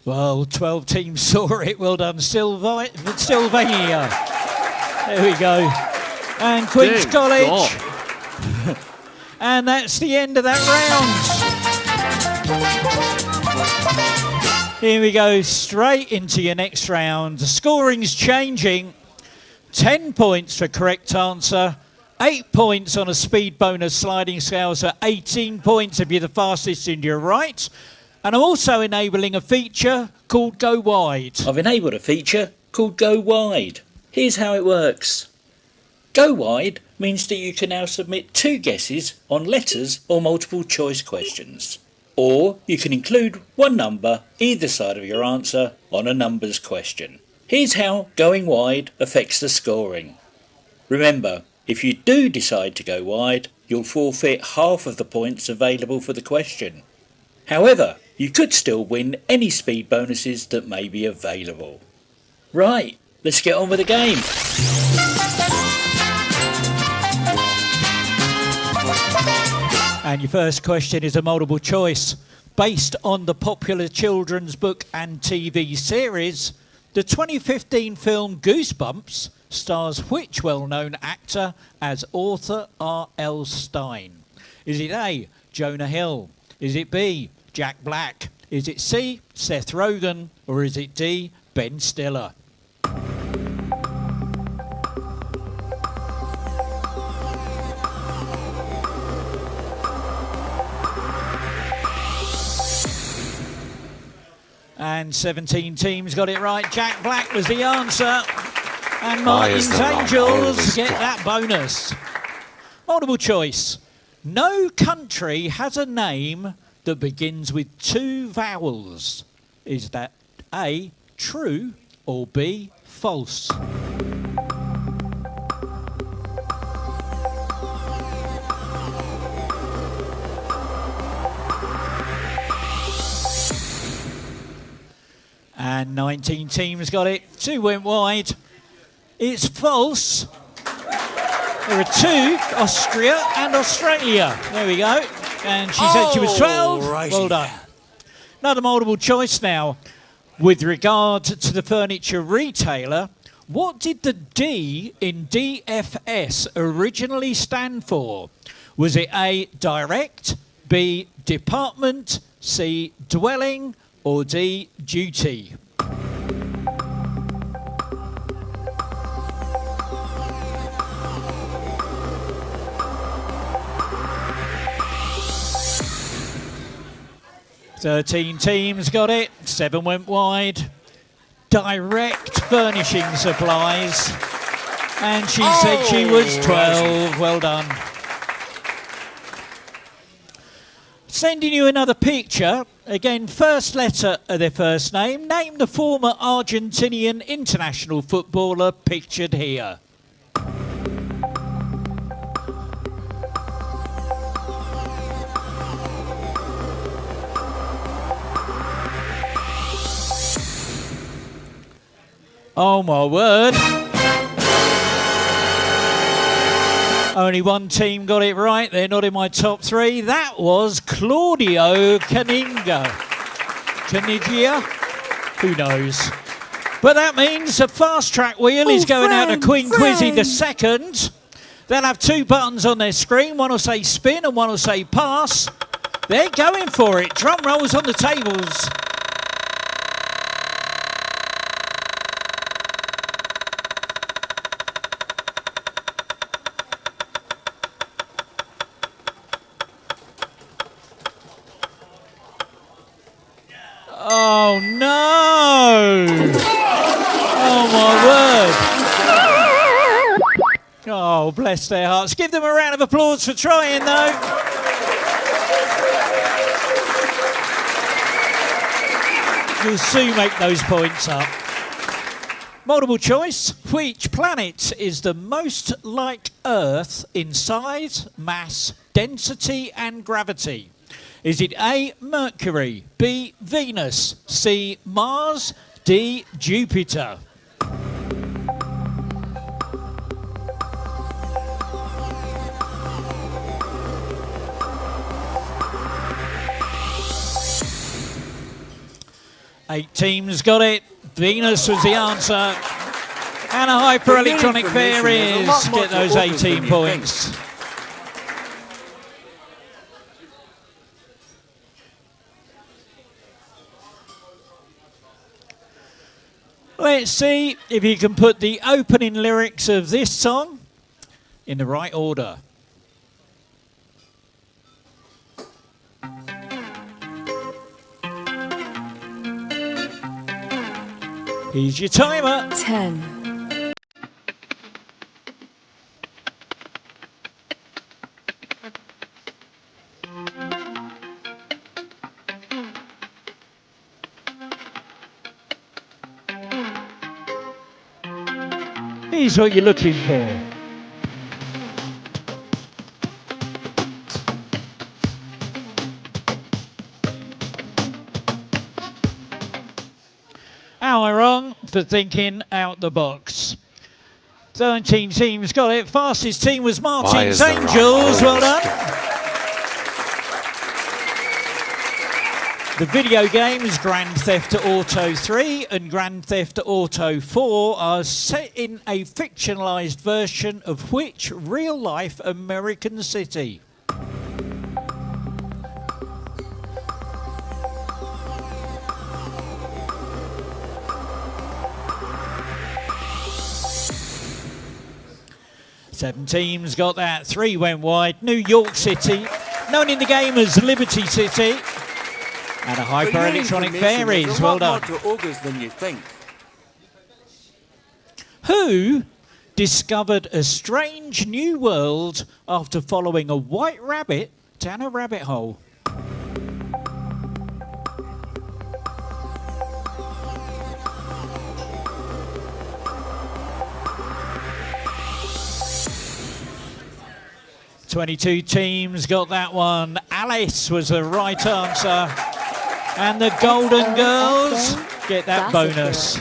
Well, 12 teams saw it. Well done, Sylvania. There we go. And Queen's College. And that's the end of that round. Here we go, straight into your next round. The scoring's changing. 10 points for correct answer. 8 points on a speed bonus sliding scale, so 18 points if you're the fastest and you're right. And I'm also enabling a feature called Go Wide. I've enabled a feature called Go Wide. Here's how it works. Go Wide means that you can now submit 2 guesses on letters or multiple choice questions. Or you can include 1 number either side of your answer on a numbers question. Here's how going wide affects the scoring. Remember, if you do decide to go wide, you'll forfeit half of the points available for the question. However, you could still win any speed bonuses that may be available. Right, let's get on with the game. And your first question is a multiple choice. Based on the popular children's book and TV series, the 2015 film Goosebumps stars which well-known actor as Arthur R.L. Stein? Is it A, Jonah Hill? Is it B, Jack Black? Is it C, Seth Rogen? Or is it D, Ben Stiller? And 17 teams got it right. Jack Black was the answer. And Martin's Angels get that bonus. Multiple choice. No country has a name that begins with 2 vowels. Is that A, true, or B, false? And 19 teams got it. 2 went wide. It's false. There are 2, Austria and Australia. There we go. And she said she was 12. Righty. Well done. Another multiple choice now. With regard to the furniture retailer, what did the D in DFS originally stand for? Was it A, direct, B, department, C, dwelling, or D, duty? Thirteen teams got it, 7 went wide. Direct furnishing supplies. And she said she was 12. Well done. Sending you another picture. Again, first letter of their first name. Name the former Argentinian international footballer pictured here. Oh my word. Only one team got it right. They're not in my top 3. That was Claudio Canigia. Who knows? But that means the fast track wheel is going out to Queen Quizzy the second. They'll have 2 buttons on their screen. One will say spin and one will say pass. They're going for it. Drum rolls on the tables. Oh no! Oh my word! Oh, bless their hearts. Give them a round of applause for trying, though. You'll soon make those points up. Multiple choice. Which planet is the most like Earth in size, mass, density, and gravity? Is it A, Mercury, B, Venus, C, Mars, D, Jupiter? Eight teams got it. Venus was the answer. And a hyper-electronic fair is. Get those 18 points. Let's see if you can put the opening lyrics of this song in the right order. Here's your timer. 10, Here's what you're looking for. How am I wrong? for thinking out the box. 13 teams got it. Fastest team was Martin's Angels. Well done. The video games Grand Theft Auto 3 and Grand Theft Auto 4 are set in a fictionalised version of which real-life American city? Seven teams got that. 3 went wide. New York City, known in the game as Liberty City. And a Hyper Electronic Fairies. Well done. More to August than you think. Who discovered a strange new world after following a white rabbit down a rabbit hole? "22 teams got that one. Alice was the right answer. And the Golden Girls get that bonus.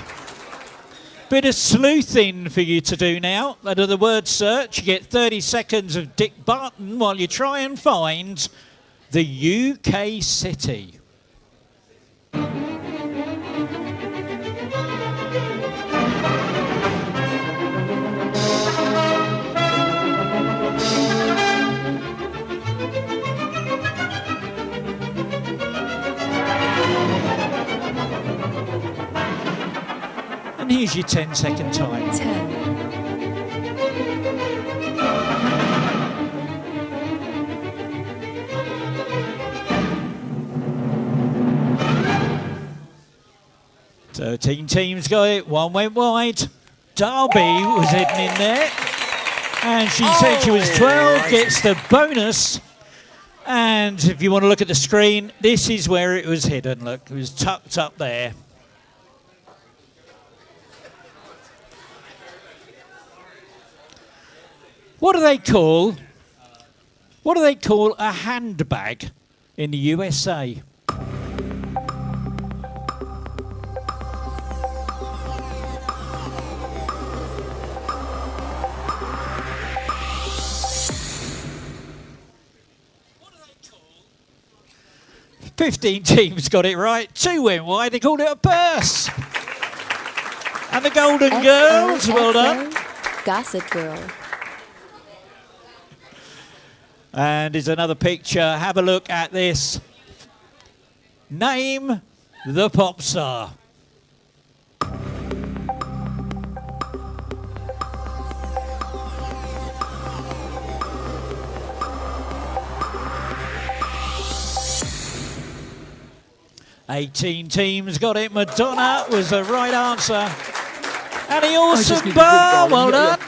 Bit of sleuthing for you to do now. Under the word search, you get 30 seconds of Dick Barton while you try and find the UK city. And here's your 10-second time. 10, 13 teams got it. 1 went wide. Derby was heading in there. And she said she was 12, gets the bonus. And if you want to look at the screen, this is where it was hidden. Look, it was tucked up there. What do they call a handbag in the USA? What do they call? 15 teams got it right. 2 went wide. They called it a purse. And the Golden Girls, well done. Gossip Girl. And there's another picture. Have a look at this. Name the pop star. "18 teams got it. Madonna was the right answer. And the Awesome Bar, well done.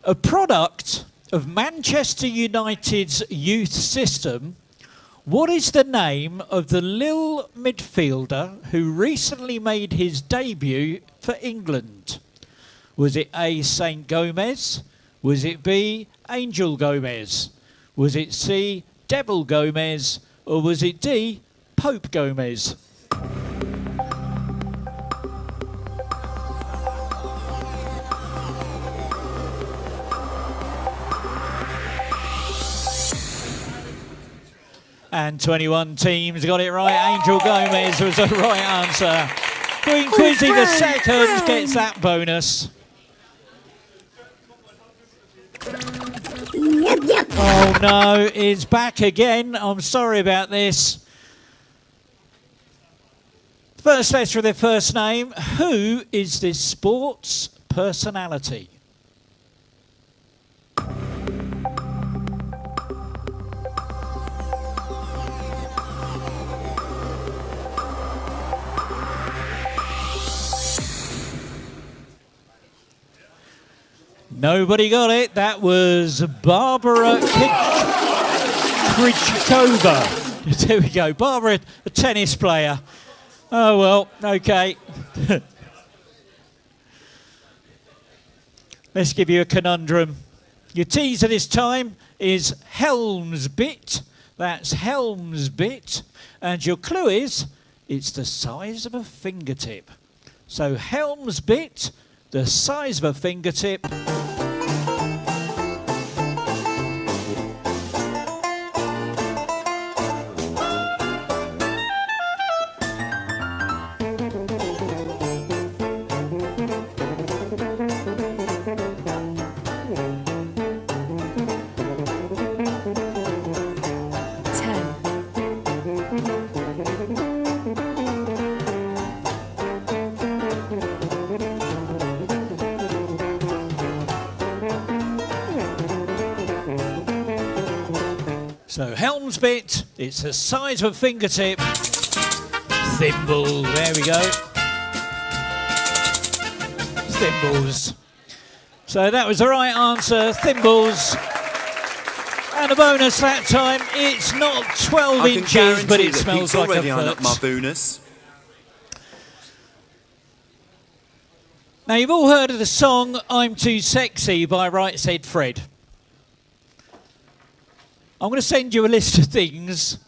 A product of Manchester United's youth system, what is the name of the Lille midfielder who recently made his debut for England? Was it A, Saint Gomez? Was it B, Angel Gomez? Was it C, Devil Gomez? Or was it D, Pope Gomez? And 21 teams got it right. Angel Gomez was the right answer. Queen Quizzy the second gets that bonus. Oh no, it's back again. I'm sorry about this. First letter of their first name. Who is this sports personality? Nobody got it. That was Barbara Krejcikova. There we go. Barbara, a tennis player. Oh, well, okay. Let's give you a conundrum. Your teaser this time is Helm's Bit. That's Helm's bit. And your clue is, it's the size of a fingertip. So Helm's bit, the size of a fingertip. So Helm's bit, it's the size of a fingertip. Thimble, there we go. Thimbles. So that was the right answer, thimbles. And a bonus that time, it's not 12 inches, but it smells like a foot. My bonus. Now you've all heard of the song I'm Too Sexy by Right Said Fred. I'm going to send you a list of things.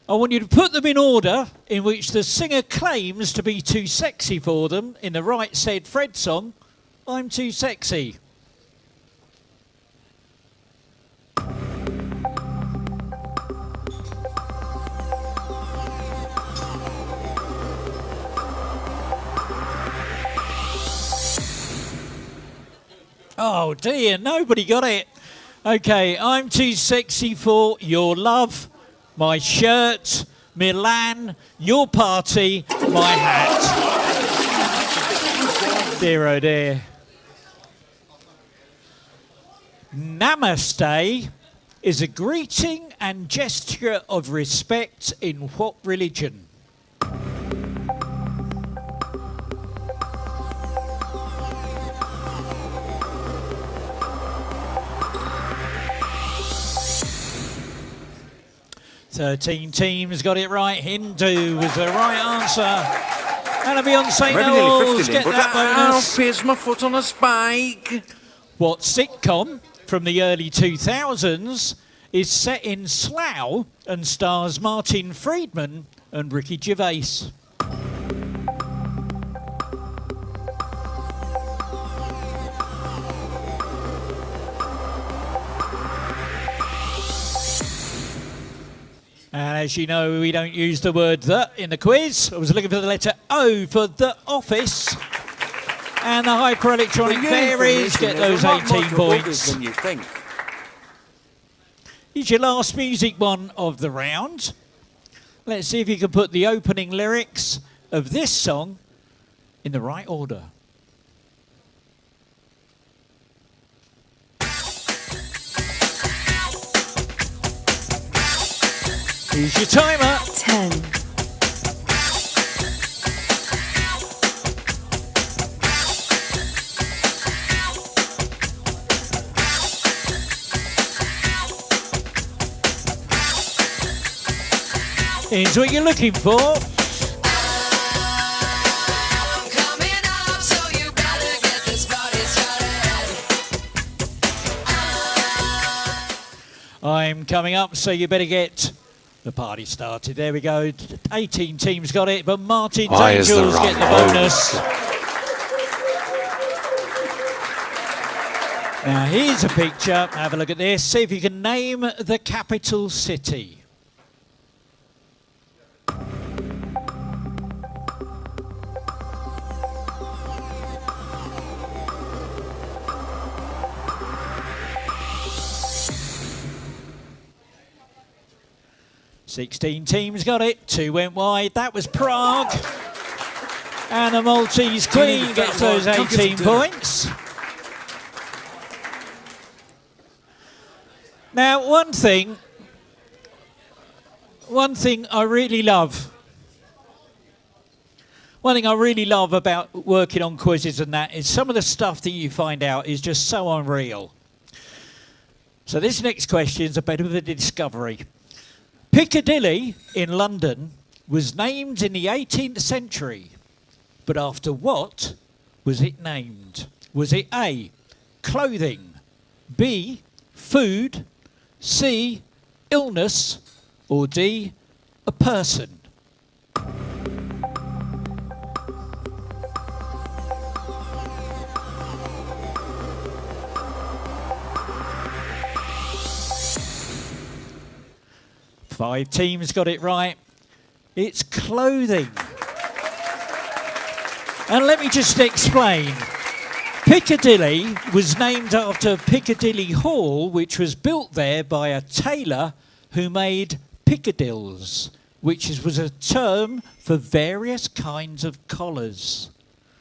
I want you to put them in order in which the singer claims to be too sexy for them in the Right Said Fred song, I'm Too Sexy. Oh dear, nobody got it. Okay, I'm too sexy for your love, my shirt, Milan, your party, my hat. Dear oh dear. Namaste is a greeting and gesture of respect in what religion? Thirteen teams got it right. Hindu was the right answer. And a Beyonce Knowles get that bonus. Here's my foot on a spike. What sitcom from the early 2000s is set in Slough and stars Martin Friedman and Ricky Gervais? And as you know, we don't use the word "the" in the quiz. I was looking for the letter O for The Office. And the hyper-electronic fairies get those 18 points. Than you think. Here's your last music one of the round. Let's see if you can put the opening lyrics of this song in the right order. Here's your timer. 10, 'Here's what you're looking for. I'm coming up, so you better get the party started. There we go. 18 teams got it, but Martin's Angels get the bonus. Now here's a picture. Have a look at this. See if you can name the capital city. Sixteen teams got it. 2 went wide. That was Prague. And the Maltese Queen gets those 18 points. Now, one thing I really love. One thing I really love about working on quizzes and that is some of the stuff that you find out is just so unreal. So this next question is a bit of a discovery. Piccadilly in London was named in the 18th century, but after what was it named? Was it A, clothing, B, food, C, illness, or D, a person? Five teams got it right. It's clothing. And let me just explain. Piccadilly was named after Piccadilly Hall, which was built there by a tailor who made piccadilles, which was a term for various kinds of collars.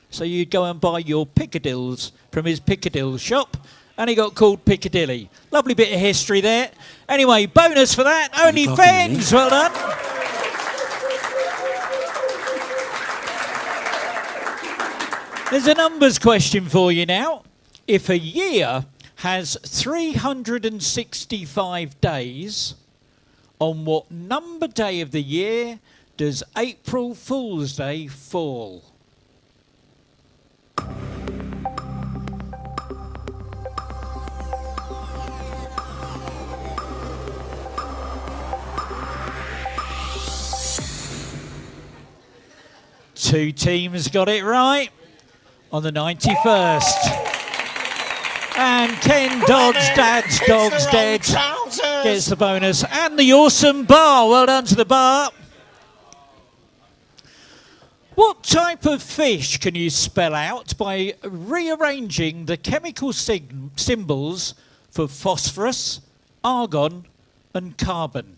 So you'd go and buy your piccadilles from his Piccadilly shop, and he got called Piccadilly. Lovely bit of history there. Anyway, bonus for that. Only fans. Well done. There's a numbers question for you now. If a year has 365 days, on what number day of the year does April Fool's Day fall? Two teams got it right. On the 91st. And Ken Dodd's dad's dog's dead gets the bonus. And the awesome bar. Well done to the bar. What type of fish can you spell out by rearranging the chemical symbols for phosphorus, argon, and carbon?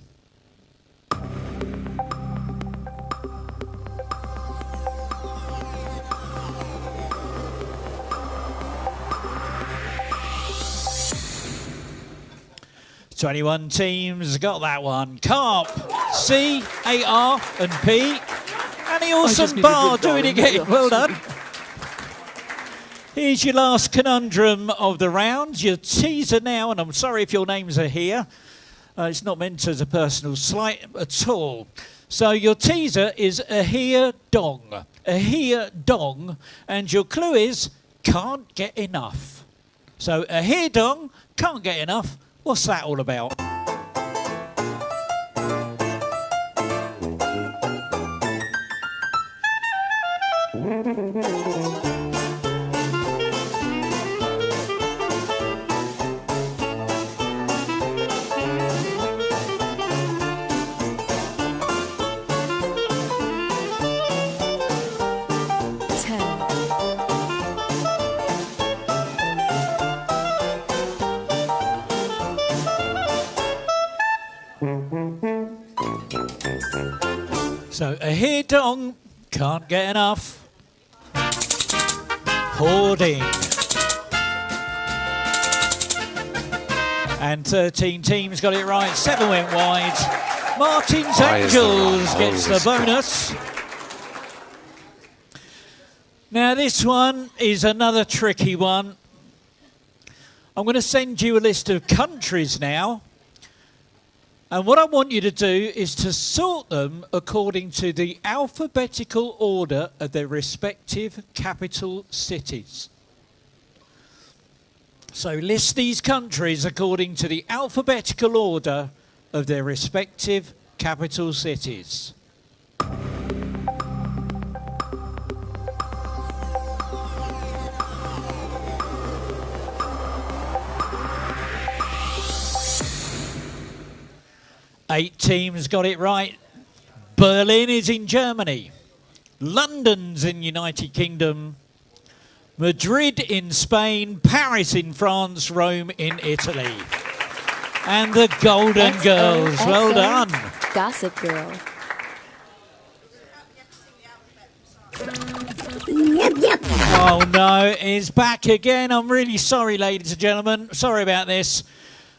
Twenty-one teams got that one. Carp, C, A, R, and P. And the awesome bar doing it again. Well done. Here's your last conundrum of the round. Your teaser now, and I'm sorry if your names are here. It's not meant as a personal slight at all. So your teaser is a here dong. A here dong. And your clue is can't get enough. So a here dong, can't get enough. What's that all about? So a here dong, can't get enough. Hoarding. And 13 teams got it right. 7 went wide. Martin's Angels gets the bonus. Now this one is another tricky one. I'm going to send you a list of countries now. And what I want you to do is to sort them according to the alphabetical order of their respective capital cities. So list these countries according to the alphabetical order of their respective capital cities. Eight teams got it right. Berlin is in Germany. London's in United Kingdom. Madrid in Spain. Paris in France. Rome in Italy. And the Golden Girls. Well done. Gossip Girl. Oh no, it's back again. I'm really sorry, ladies and gentlemen. Sorry about this.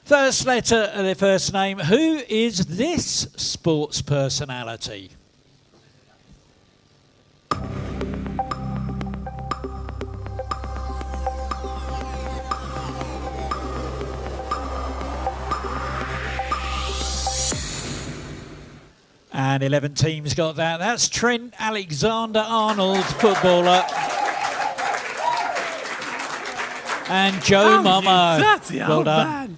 First letter of their first name. Who is this sports personality? And 11 teams got that. That's Trent Alexander-Arnold, footballer. And Joe Mama. That's well done.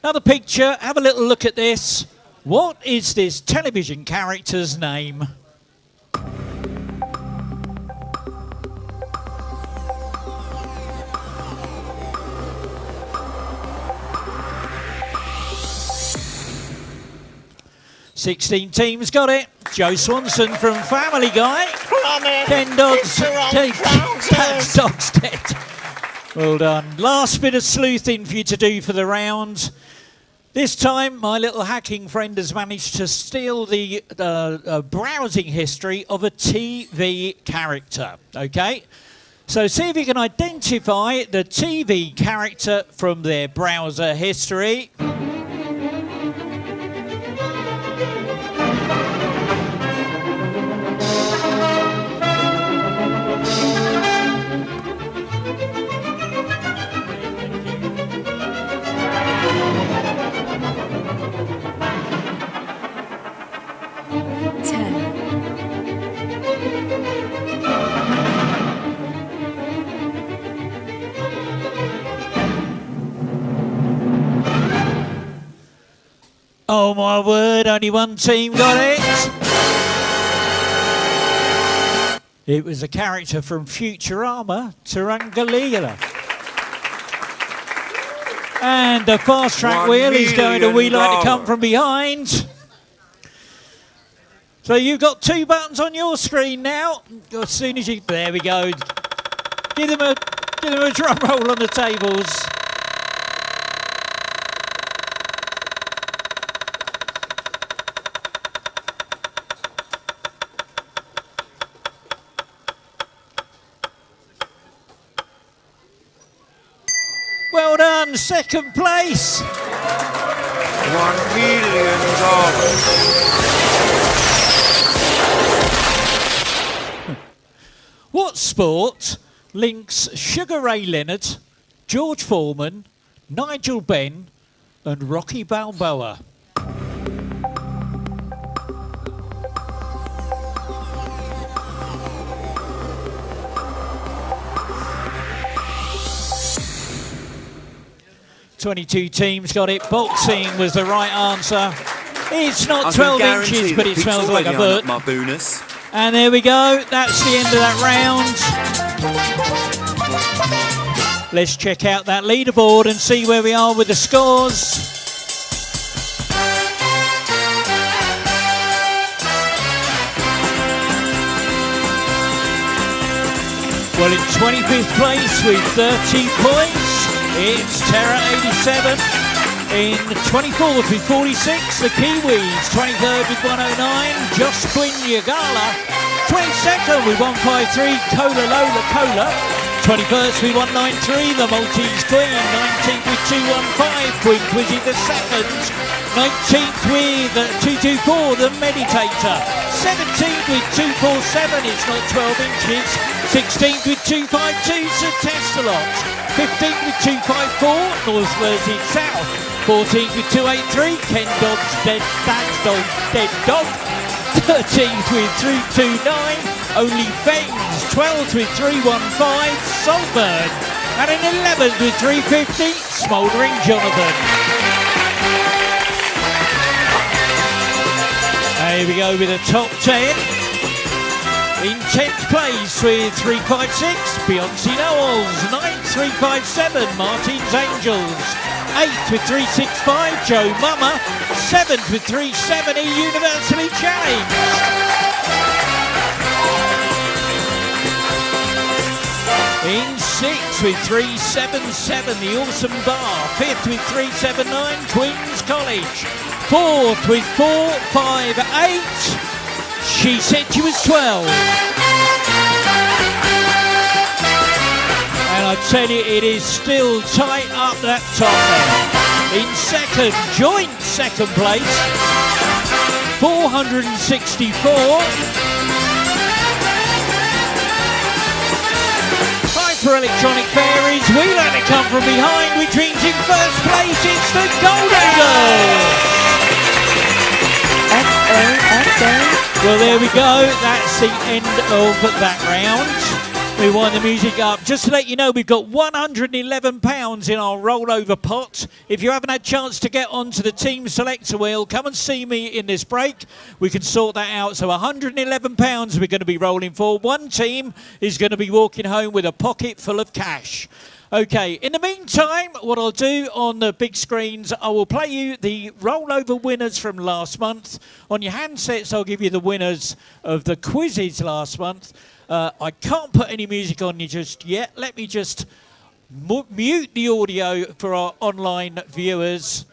Another picture. Have a little look at this. What is this television character's name? "16 teams got it. Joe Swanson from Family Guy. 10 dogs. That's dogs dead. Well done. Last bit of sleuthing for you to do for the round. This time, my little hacking friend has managed to steal the browsing history of a TV character. Okay? So see if you can identify the TV character from their browser history. Oh my word, only one team got it. It was a character from Futurama, Tarangalila. And the fast track wheel is going to We Like to Come From Behind. So you've got 2 buttons on your screen now. As soon as you, there we go. Give them a drum roll on the tables. Well done, second place. $1 million. What sport links Sugar Ray Leonard, George Foreman, Nigel Benn and Rocky Balboa? "22 teams got it. Boxing was the right answer. It's not 12 inches, but it smells like a butt. My bonus. And there we go. That's the end of that round. Let's check out that leaderboard and see where we are with the scores. Well, in 25th place with 30 points, it's Terra 87. In 24th with 46, the Kiwis. 23rd with 109, Josh Quinn Yagala. 22nd with 153, Cola Lola Cola. 21st with 193, the Maltese Queen. 19th with 215, Queen Quizzy the second. 19th with 224, the Meditator. 17th with 247, it's not 12 inches. 16th with 252, Sir Testalot. 15th with 254, North versus South. 14th with 283, Ken Dodd's Dead Dog. 13th with 329, Only Fangs. 12th with 315, Saltburn. And in 11th with 350, Smouldering Jonathan. Here we go with the top 10. In 10th place with 356, Beyonce Knowles. 9th, 357, Martin's Angels. 8th with 365, Joe Mama. 7th with 370, Universally Challenged. In 6th with 377, The Awesome Bar. 5th with 379, Queen's College. 4th with 458, She Said She Was 12. And I tell you, it is still tight up that top there. In second, joint second place, 464. Hyper-electronic fairies, We Like to Come From Behind, which means in first place it's the Golden Girls. XOXO. Well, there we go. That's the end of that round. We wind the music up. Just to let you know, we've got £111 in our rollover pot. If you haven't had a chance to get onto the team selector wheel, come and see me in this break. We can sort that out. So £111 we're going to be rolling for. One team is going to be walking home with a pocket full of cash. Okay, in the meantime, what I'll do on the big screens, I will play you the rollover winners from last month. On your handsets, I'll give you the winners of the quizzes last month. I can't put any music on you just yet. Let me just mute the audio for our online viewers.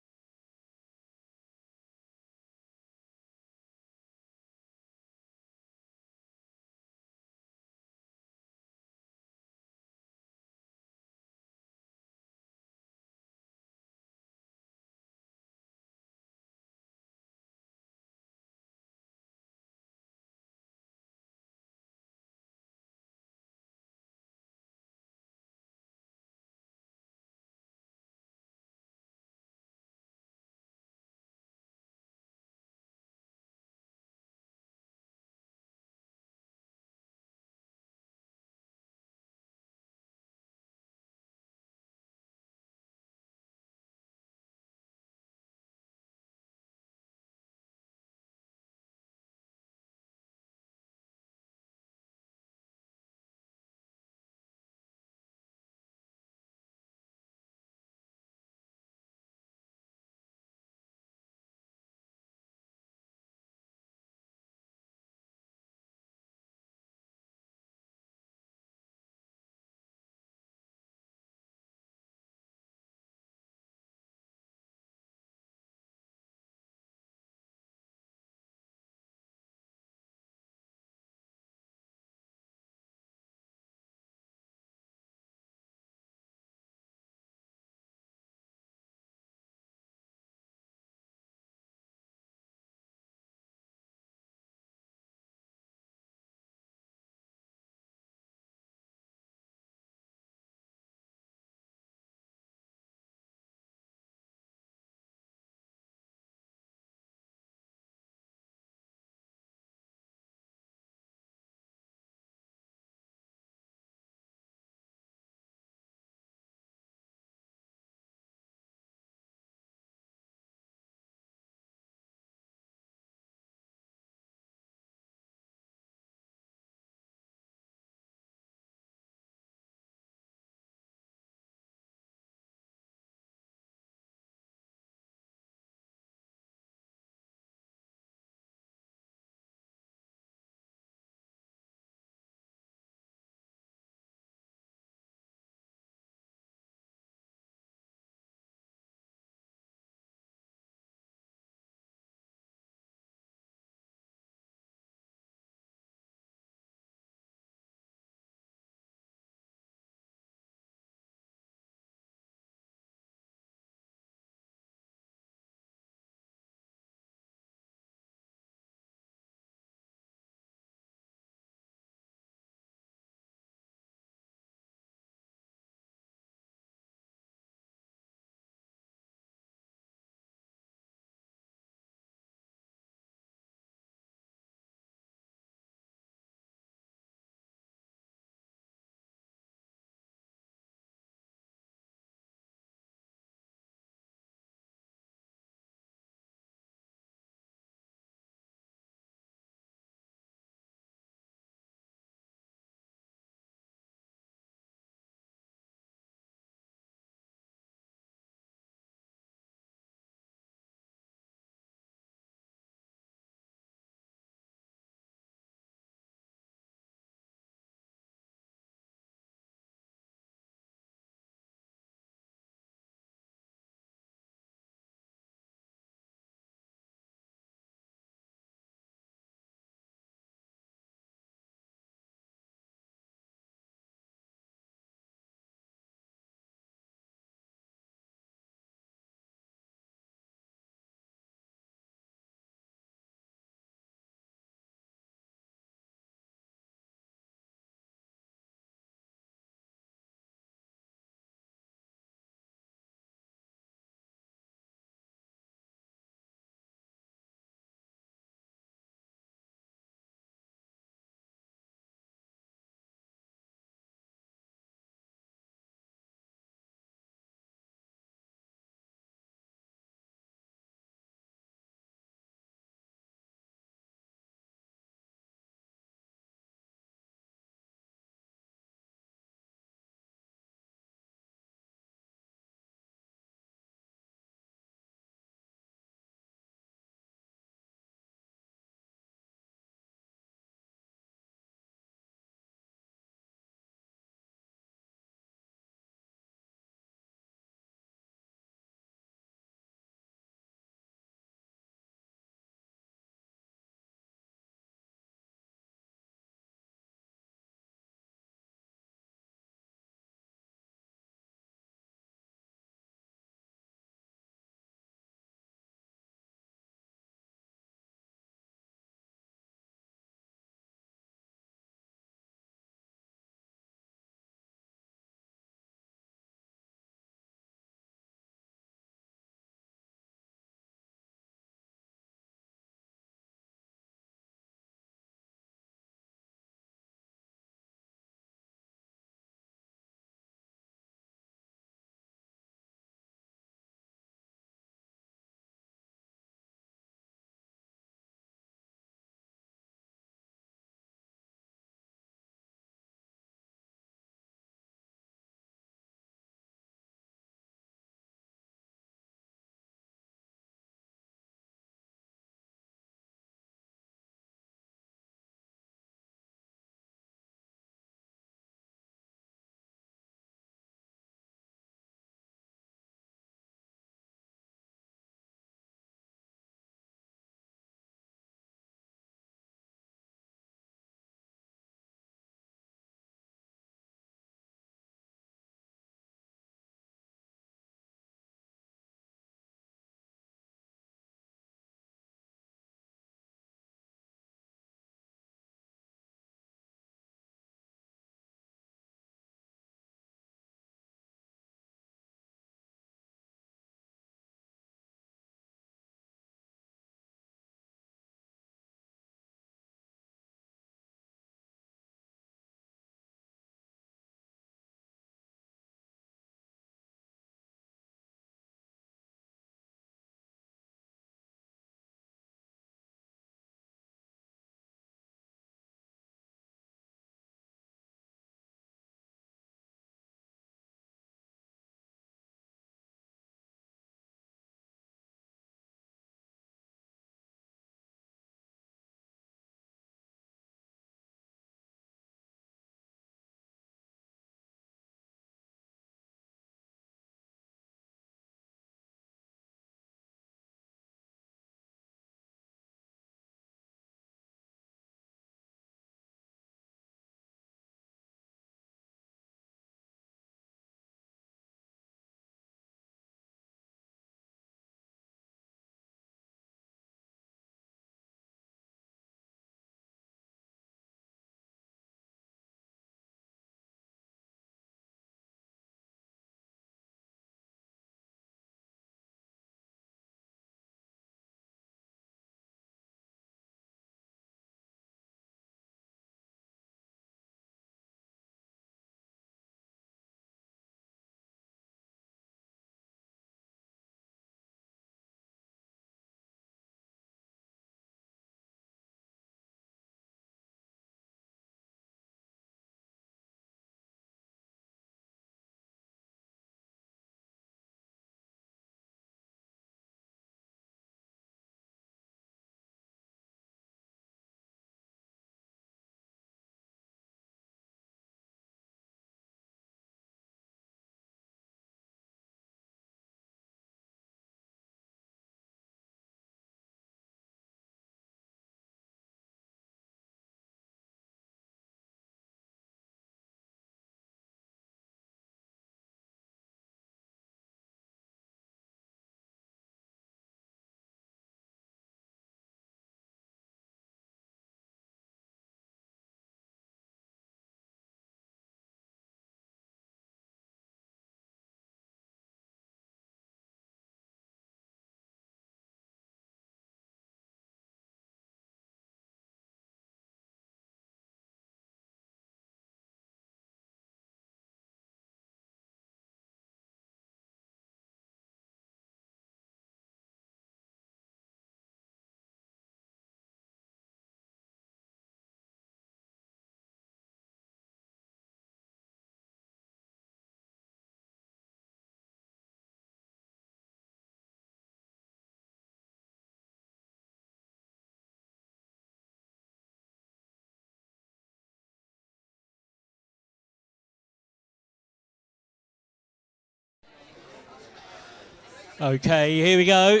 Okay, here we go.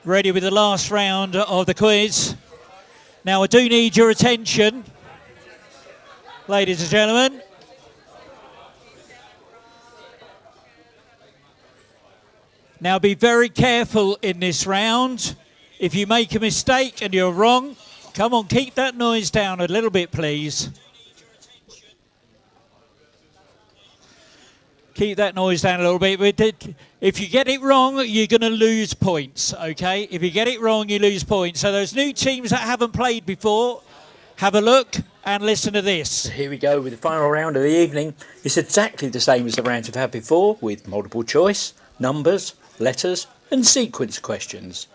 Ready with the last round of the quiz. Now I do need your attention, ladies and gentlemen. Now be very careful in this round. If you make a mistake and you're wrong, come on, keep that noise down a little bit, please. Keep that noise down a little bit. If you get it wrong, you're going to lose points, okay? If you get it wrong, you lose points. So those new teams that haven't played before, have a look and listen to this. Here we go with the final round of the evening. It's exactly the same as the rounds we've had before, with multiple choice, numbers, letters and sequence questions.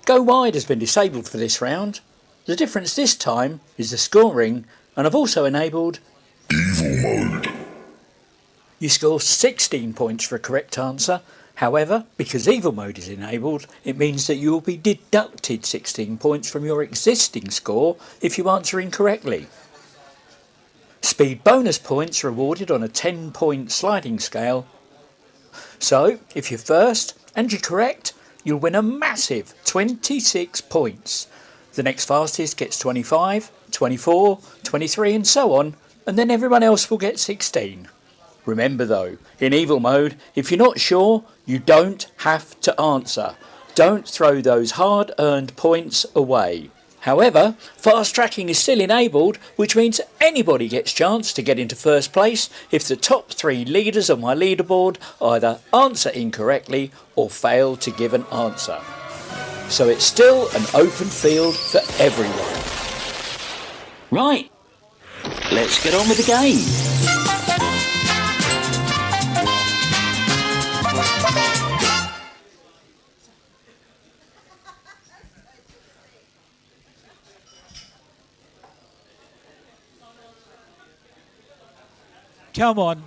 Go wide has been disabled for this round. The difference this time is the scoring, and I've also enabled Evil Mode. You score 16 points for a correct answer. However, because Evil Mode is enabled, it means that you will be deducted 16 points from your existing score if you answer incorrectly. Speed bonus points are awarded on a 10-point sliding scale. So, if you're first and you're correct, you'll win a massive 26 points. The next fastest gets 25, 24, 23 and so on, and then everyone else will get 16. Remember though, in Evil Mode, if you're not sure, you don't have to answer. Don't throw those hard-earned points away. However, fast tracking is still enabled, which means anybody gets a chance to get into first place if the top 3 leaders on my leaderboard either answer incorrectly or fail to give an answer. So it's still an open field for everyone. Right, let's get on with the game. Come on,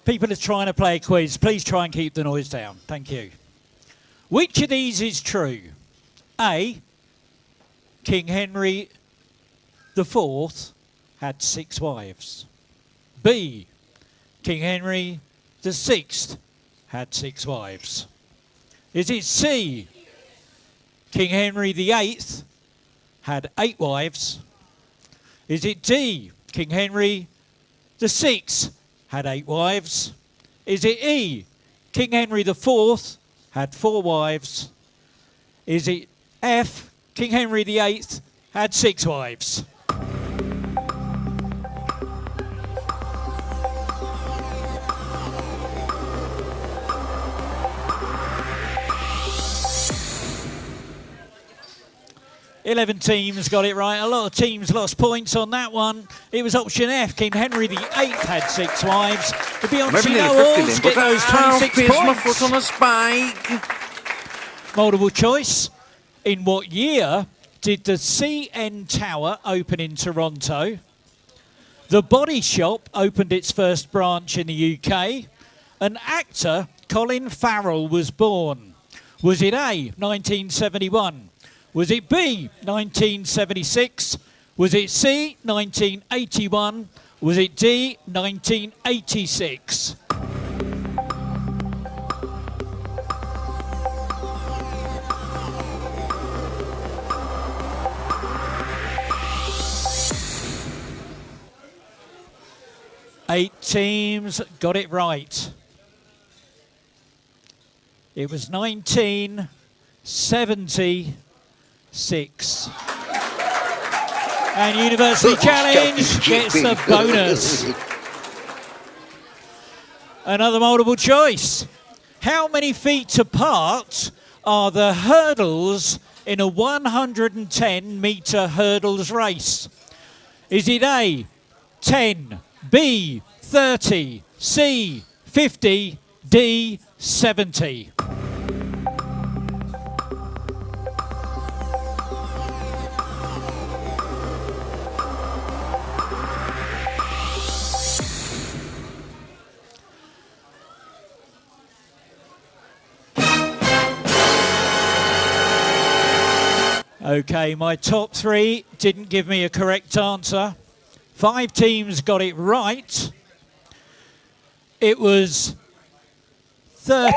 people are trying to play a quiz. Please try and keep the noise down. Thank you. Which of these is true? A, King Henry IV had 6 wives. B, King Henry VI had 6 wives. Is it C, King Henry VIII had 8 wives? Is it D, King Henry VI had 8 wives? Is it E, King Henry IV had 4 wives? Is it F, King Henry VIII had 6 wives? Eleven teams got it right. A lot of teams lost points on that one. It was option F. King Henry VIII had 6 wives. The Beyonce Awards get those 26 my points. foot on a spike. Multiple choice. In what year did the CN Tower open in Toronto? The Body Shop opened its first branch in the UK. An actor, Colin Farrell, was born. Was it A, 1971? Was it B, 1976? Was it C, 1981? Was it D, 1986? Eight teams got it right. It was 1976. And University Challenge gets the bonus. Another multiple choice. How many feet apart are the hurdles in a 110-metre hurdles race? Is it A, 10, B, 30, C, 50, D, 70? Okay, my top 3 didn't give me a correct answer. 5 teams got it right. It was 30.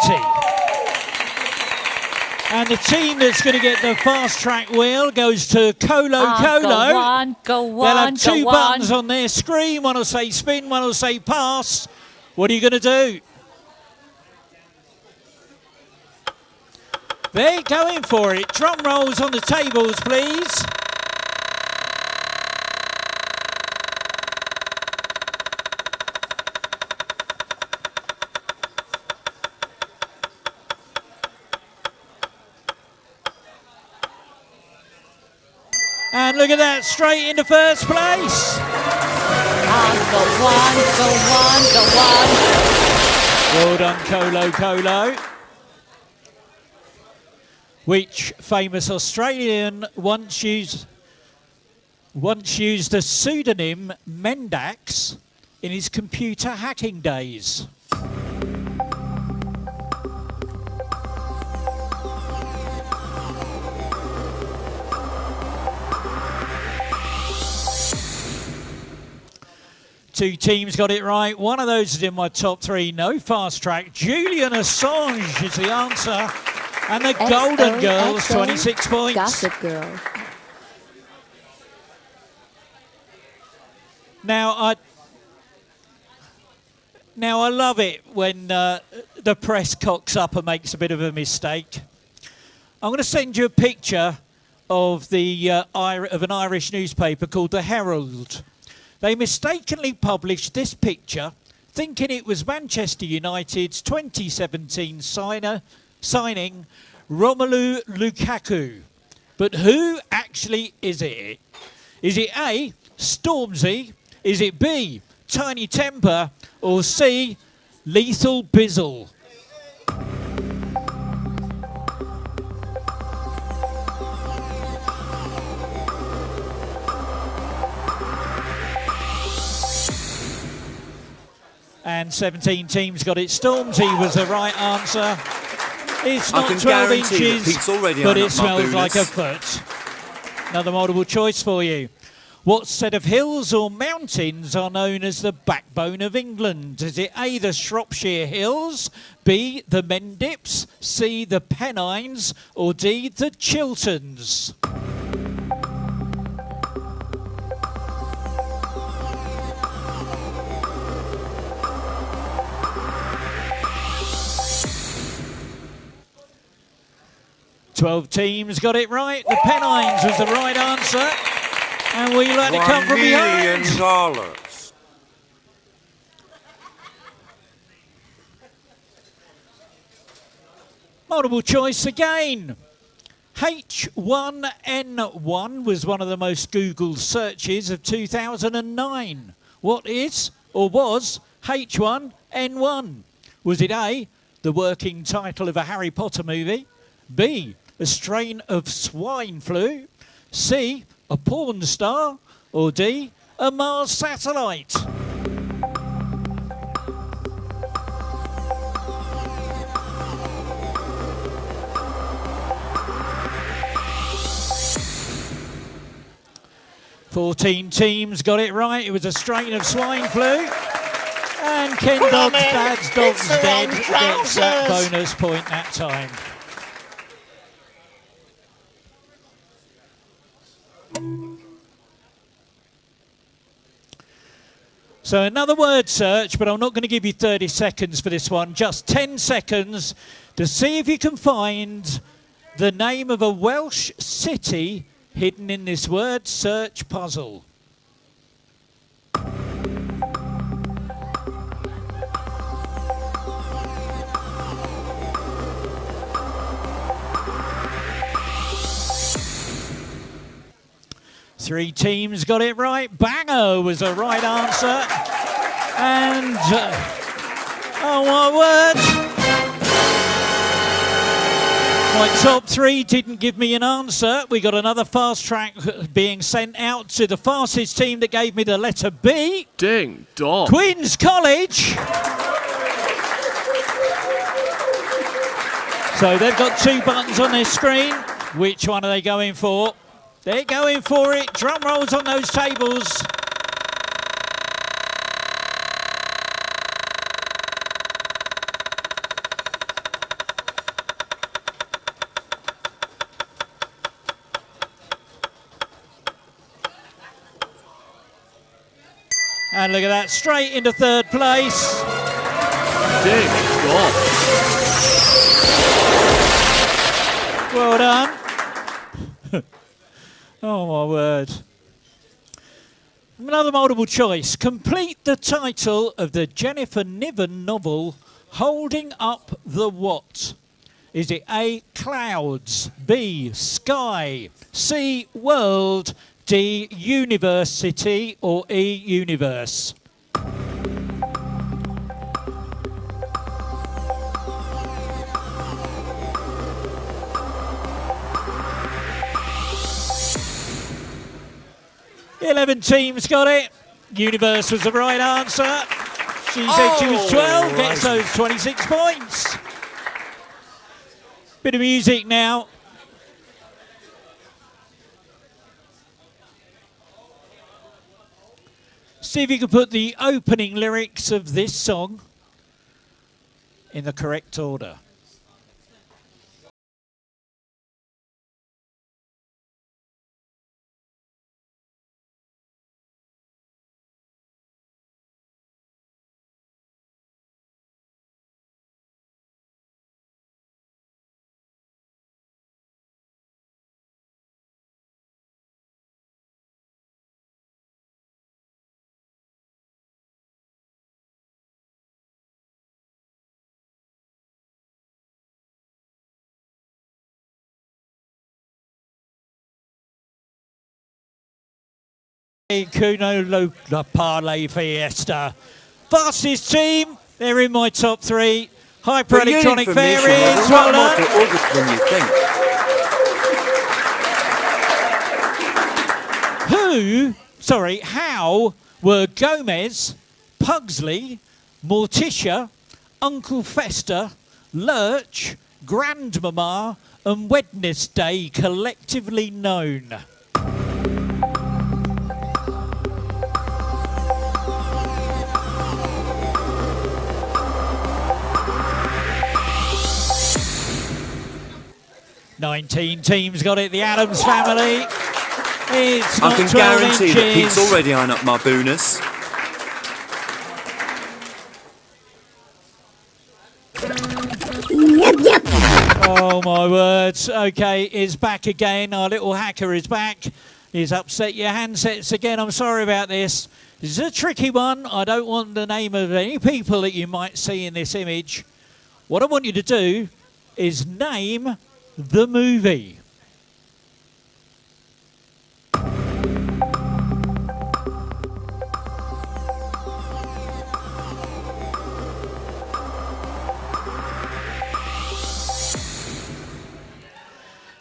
And the team that's going to get the fast track wheel goes to Colo Colo. Go on, go They'll on, have two go buttons on. on their screen. One will say spin, one will say pass. What are you going to do? They're going for it. Drum rolls on the tables, please. And look at that, straight into first place. Go on, go on, go on. Well done, Colo Colo. Which famous Australian once used the pseudonym Mendax in his computer hacking days? Two teams got it right. One of those is in my top three. No fast track. Julian Assange is the answer. And the Golden Girls, 26 points. Gossip Girl. Now I love it when the press cocks up and makes a bit of a mistake. I'm going to send you a picture of of an Irish newspaper called the Herald. They mistakenly published this picture, thinking it was Manchester United's 2017 signing Romelu Lukaku. But who actually is it? Is it A, Stormzy? Is it B, Tiny Temper? Or C, Lethal Bizzle? And 17 teams got it. Stormzy was the right answer. It's not 12 inches, but it smells like a foot. Another multiple choice for you. What set of hills or mountains are known as the backbone of England? Is it A, the Shropshire Hills, B, the Mendips, C, the Pennines, or D, the Chilterns? $12 teams got it right. The Pennines was the right answer. And we let it come from behind. $1 million. Multiple choice again. H1N1 was one of the most Googled searches of 2009. What is or was H1N1? Was it A, the working title of a Harry Potter movie? B, a strain of swine flu? C, a porn star? Or D, a Mars satellite? $14 teams got it right. It was a strain of swine flu. And Ken Dodd's dad's dog's dead gets that bonus point that time. So another word search, but I'm not going to give you 30 seconds for this one. Just 10 seconds to see if you can find the name of a Welsh city hidden in this word search puzzle. Three teams got it right. Bangor was the right answer. And, oh my word. My top three didn't give me an answer. We got another fast track being sent out to the fastest team that gave me the letter B. Ding dong. Queen's College. So they've got two buttons on their screen. Which one are they going for? They're going for it. Drum rolls on those tables. And look at that, straight into third place. Dear God. Well done. Oh my word. Another multiple choice. Complete the title of the Jennifer Niven novel, Holding Up the What? Is it A, Clouds, B, Sky, C, World, D, University, or E, Universe? The 11 teams got it. Universe was the right answer. She said she was 12, gets those 26 points. Bit of music now. See if you can put the opening lyrics of this song in the correct order. Kuno La Parlay Fiesta. Fastest team, they're in my top 3. Hyper Electronic Fairies, well done. How were Gomez, Pugsley, Morticia, Uncle Fester, Lurch, Grandmama and Wednesday collectively known? Nineteen teams got it, the Addams family. It's I not can 12 guarantee inches. that Pete's already eyeing up my bonus. Oh my words. Okay, is back again. Our little hacker is back. He's upset your handsets again. I'm sorry about this. This is a tricky one. I don't want the name of any people that you might see in this image. What I want you to do is name the movie.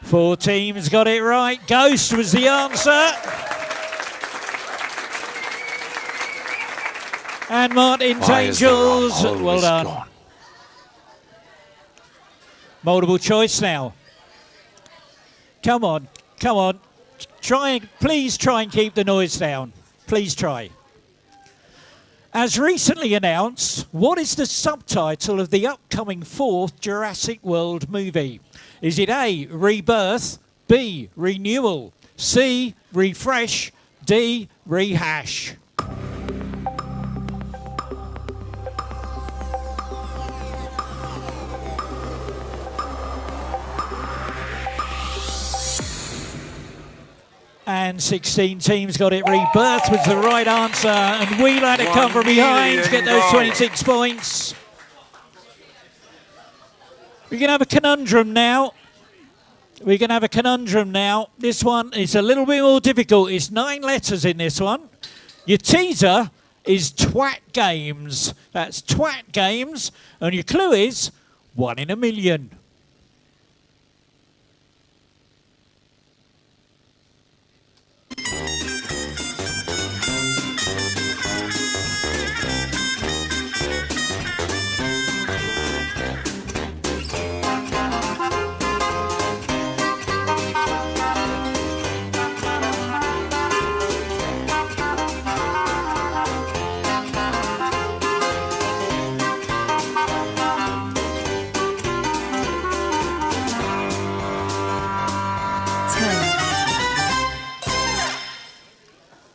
Four teams got it right. Ghost was the answer. And Martin's Angels. Well done. Gone? Multiple choice now. Come on, come on. Please try and keep the noise down. Please try. As recently announced, what is the subtitle of the upcoming 4th Jurassic World movie? Is it A, Rebirth, B, Renewal, C, Refresh, D, Rehash? And 16 teams got it. Rebirth was the right answer. And we like to come from behind to get those 26 points. We're going to have a conundrum now. This one is a little bit more difficult. It's 9 letters in this one. Your teaser is Twat Games. That's Twat Games. And your clue is 1 in a million.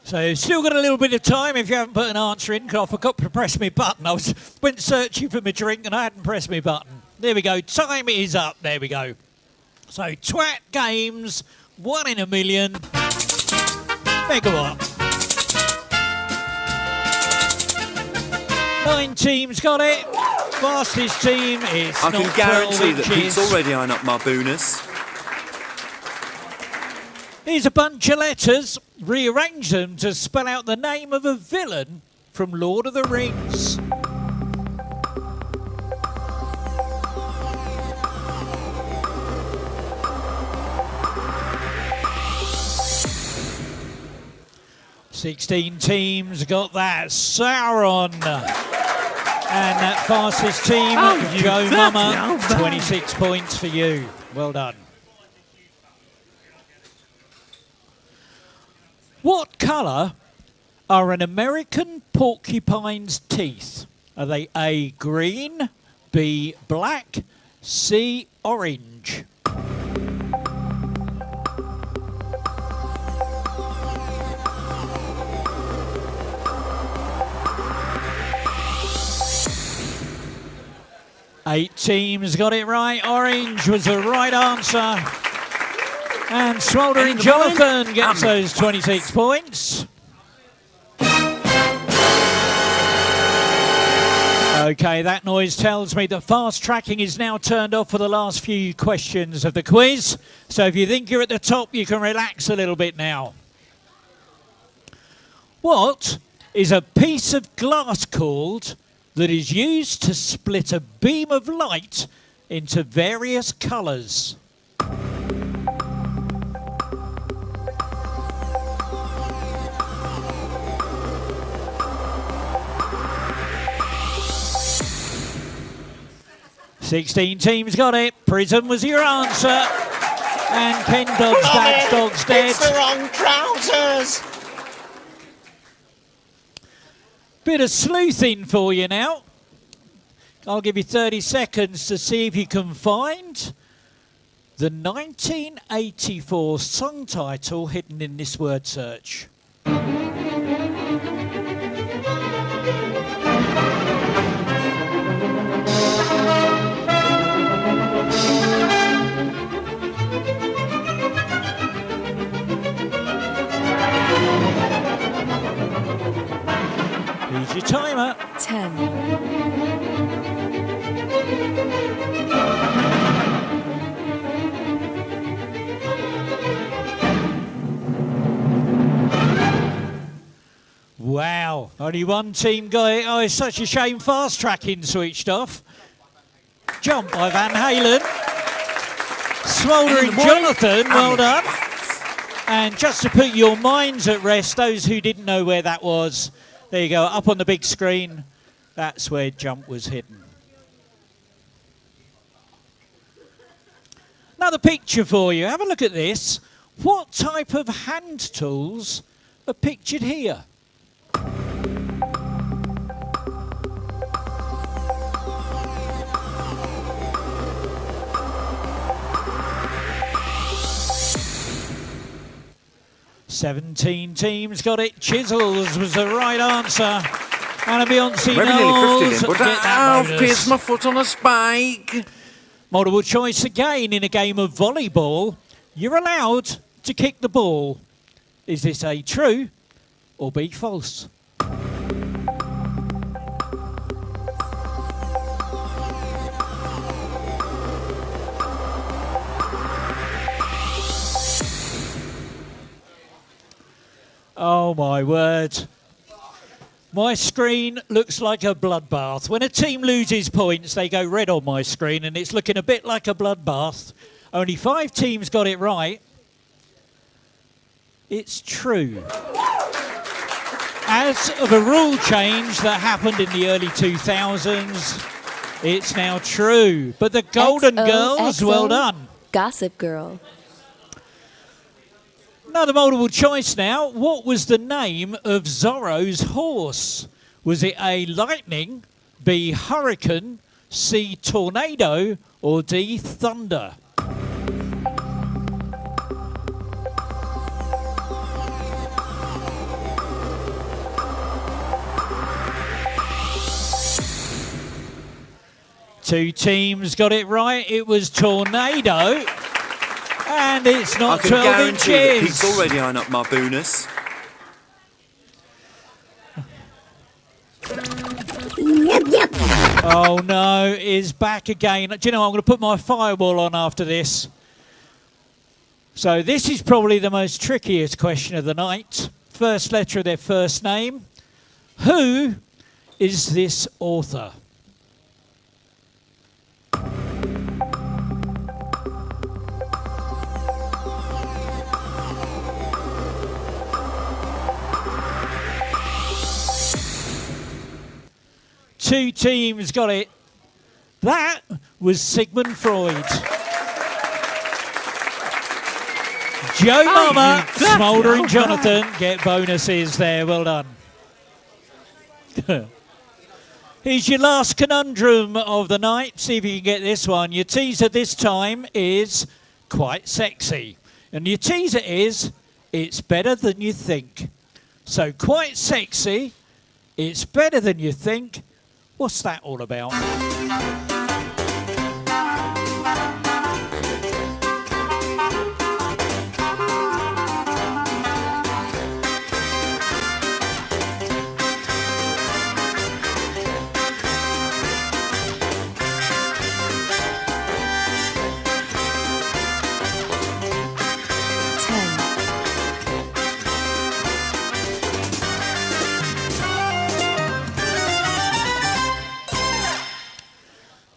So still got a little bit of time if you haven't put an answer in, because I forgot to press my button. Went searching for my drink and I hadn't pressed my button. There we go. Time is up. There we go. So Twat Games, 1 in a million. Megawatt. 9 teams got it. Fastest team is I not can guarantee 12 that Pete's inches. already eyeing up my bonus. Here's a bunch of letters. Rearrange them to spell out the name of a villain from Lord of the Rings. "16 teams got that. Sauron. And that fastest team, Joe Mama, 26 points for you. Well done. What colour are an American porcupine's teeth? Are they A, green, B, black, C, orange? Eight teams got it right. Orange was the right answer. And Smouldering Jonathan gets those 26 points. Okay, that noise tells me that fast tracking is now turned off for the last few questions of the quiz. So if you think you're at the top, you can relax a little bit now. What is a piece of glass called that is used to split a beam of light into various colours? "16 teams got it. Prism was your answer. And Ken Dodd's dad's dog's dead. It's the wrong trousers! Bit of sleuthing for you now. I'll give you 30 seconds to see if you can find the 1984 song title hidden in this word search. Here's your timer. 10. Wow, only one team got it. Oh, it's such a shame fast tracking switched off. Jump by Van Halen. Smouldering Jonathan, well done. And just to put your minds at rest, those who didn't know where that was, there you go, up on the big screen, that's where Jump was hidden. Another picture for you, have a look at this. What type of hand tools are pictured here? "17 teams got it. Chisels was the right answer. And a Beyonce Very nearly 50 Knowles then, but get that I've bonus. pierced my foot on a spike. Multiple choice again in a game of volleyball. You're allowed to kick the ball. Is this A, true, or B, false? Oh my word. My screen looks like a bloodbath. When a team loses points, they go red on my screen, and it's looking a bit like a bloodbath. Only 5 teams got it right. It's true. As of a rule change that happened in the early 2000s, it's now true. But the Golden Girls, well done. Gossip Girl. Another multiple choice now. What was the name of Zorro's horse? Was it A, Lightning, B, Hurricane, C, Tornado, or D, Thunder? 2 teams got it right. It was Tornado. And it's I not can 12 guarantee that inches. Pete's already eyeing up my bonus. Oh no, is back again. Do you know, I'm going to put my firewall on after this. So this is probably the most trickiest question of the night. First letter of their first name. Who is this author? Two teams got it. That was Sigmund Freud. Joe Mama, Smouldering Jonathan get bonuses there. Well done. Here's your last conundrum of the night. See if you can get this one. Your teaser this time is quite sexy. And your teaser is, it's better than you think. So quite sexy, it's better than you think. What's that all about? 10,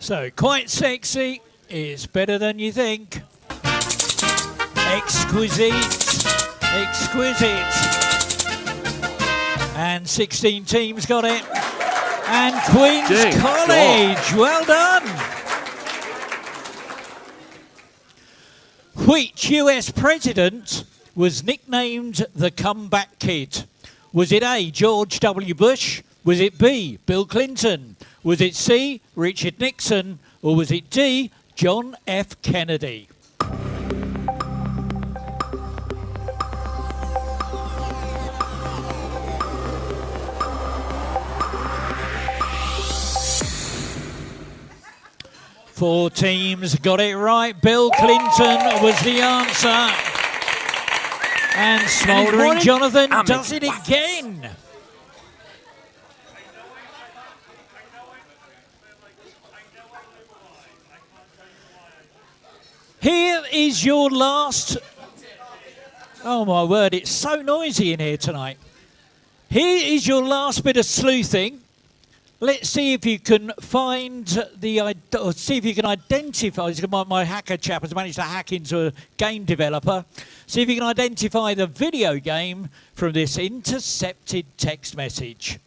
So, quite sexy is better than you think. Exquisite, exquisite. And 16 teams got it. And Queen's College, well done. Which US president was nicknamed the Comeback Kid? Was it A, George W. Bush? Was it B, Bill Clinton? Was it C, Richard Nixon? Or was it D, John F. Kennedy? Four teams got it right. Bill Clinton was the answer. And Smouldering Jonathan does it again. Here is your last... Oh my word, it's so noisy in here tonight. Here is your last bit of sleuthing. Let's see if you can find the... or see if you can identify... My hacker chap has managed to hack into a game developer. See if you can identify the video game from this intercepted text message.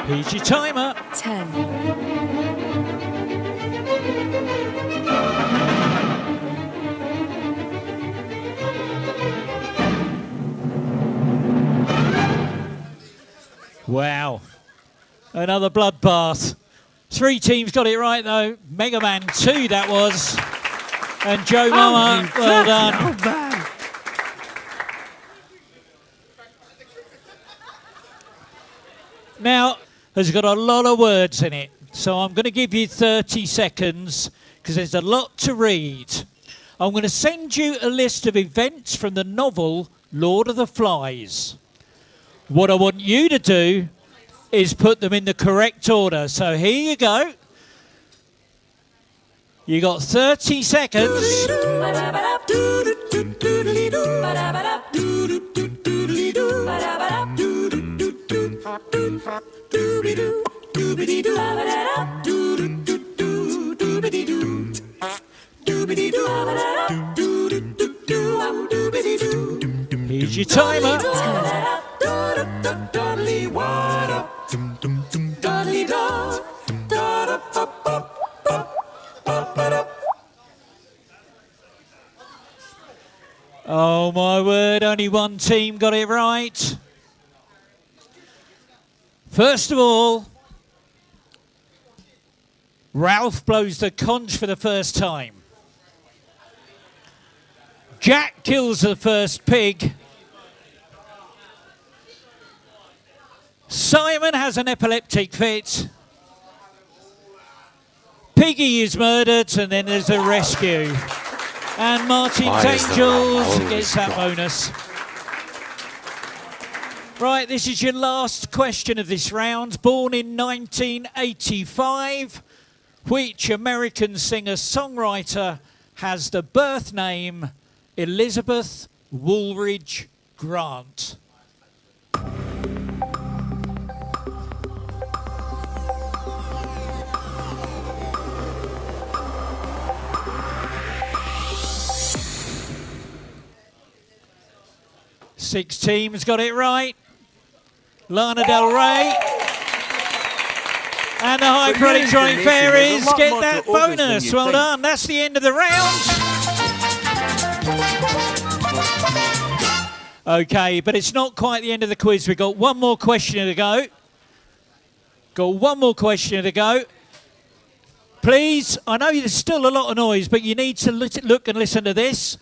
Here's your timer. 10, Wow. Another bloodbath. Three teams got it right, though. Mega Man 2, that was. And Joe Mama, well done. Now, has got a lot of words in it. So I'm going to give you 30 seconds because there's a lot to read. I'm going to send you a list of events from the novel Lord of the Flies. What I want you to do is put them in the correct order. So here you go. You got 30 seconds. Here's your timer. 10. Oh my word, only one team got it right. First of all, Ralph blows the conch for the first time. Jack kills the first pig. Simon has an epileptic fit. Piggy is murdered, and then there's a rescue. And Martin's Why is the Angels rum gets always that gone? bonus. Right, this is your last question of this round. Born in 1985, which American singer-songwriter has the birth name Elizabeth Woolridge Grant? Six teams got it right. Lana Del Rey and the Hyper Electronic Fairies get that bonus. Well done. That's the end of the round. Okay, but it's not quite the end of the quiz. We've got one more question to go. Please, I know there's still a lot of noise, but you need to look and listen to this.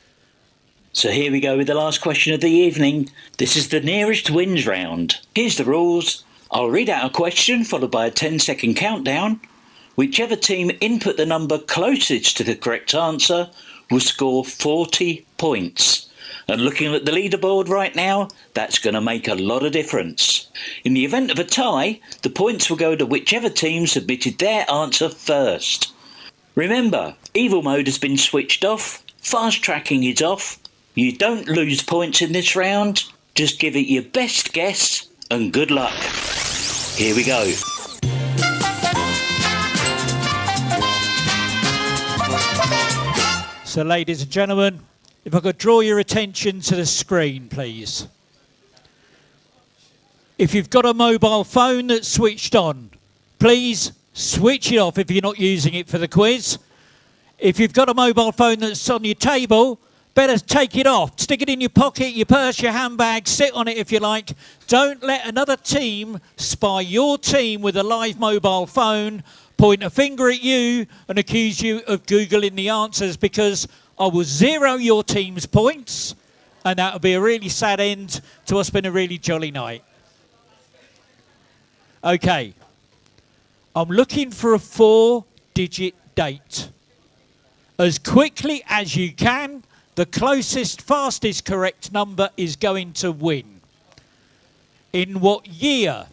So here we go with the last question of the evening. This is the nearest wins round. Here's the rules. I'll read out a question followed by a 10-second countdown. Whichever team input the number closest to the correct answer will score 40 points. And looking at the leaderboard right now, that's going to make a lot of difference. In the event of a tie, the points will go to whichever team submitted their answer first. Remember, evil mode has been switched off, fast tracking is off. You don't lose points in this round, just give it your best guess and good luck. Here we go. So ladies and gentlemen, if I could draw your attention to the screen, please. If you've got a mobile phone that's switched on, please switch it off if you're not using it for the quiz. If you've got a mobile phone that's on your table, better take it off. Stick it in your pocket, your purse, your handbag. Sit on it if you like. Don't let another team spy your team with a live mobile phone, point a finger at you and accuse you of Googling the answers, because I will zero your team's points and that will be a really sad end to us being a really jolly night. Okay. I'm looking for a 4-digit date. As quickly as you can. The closest, fastest correct number is going to win. In what year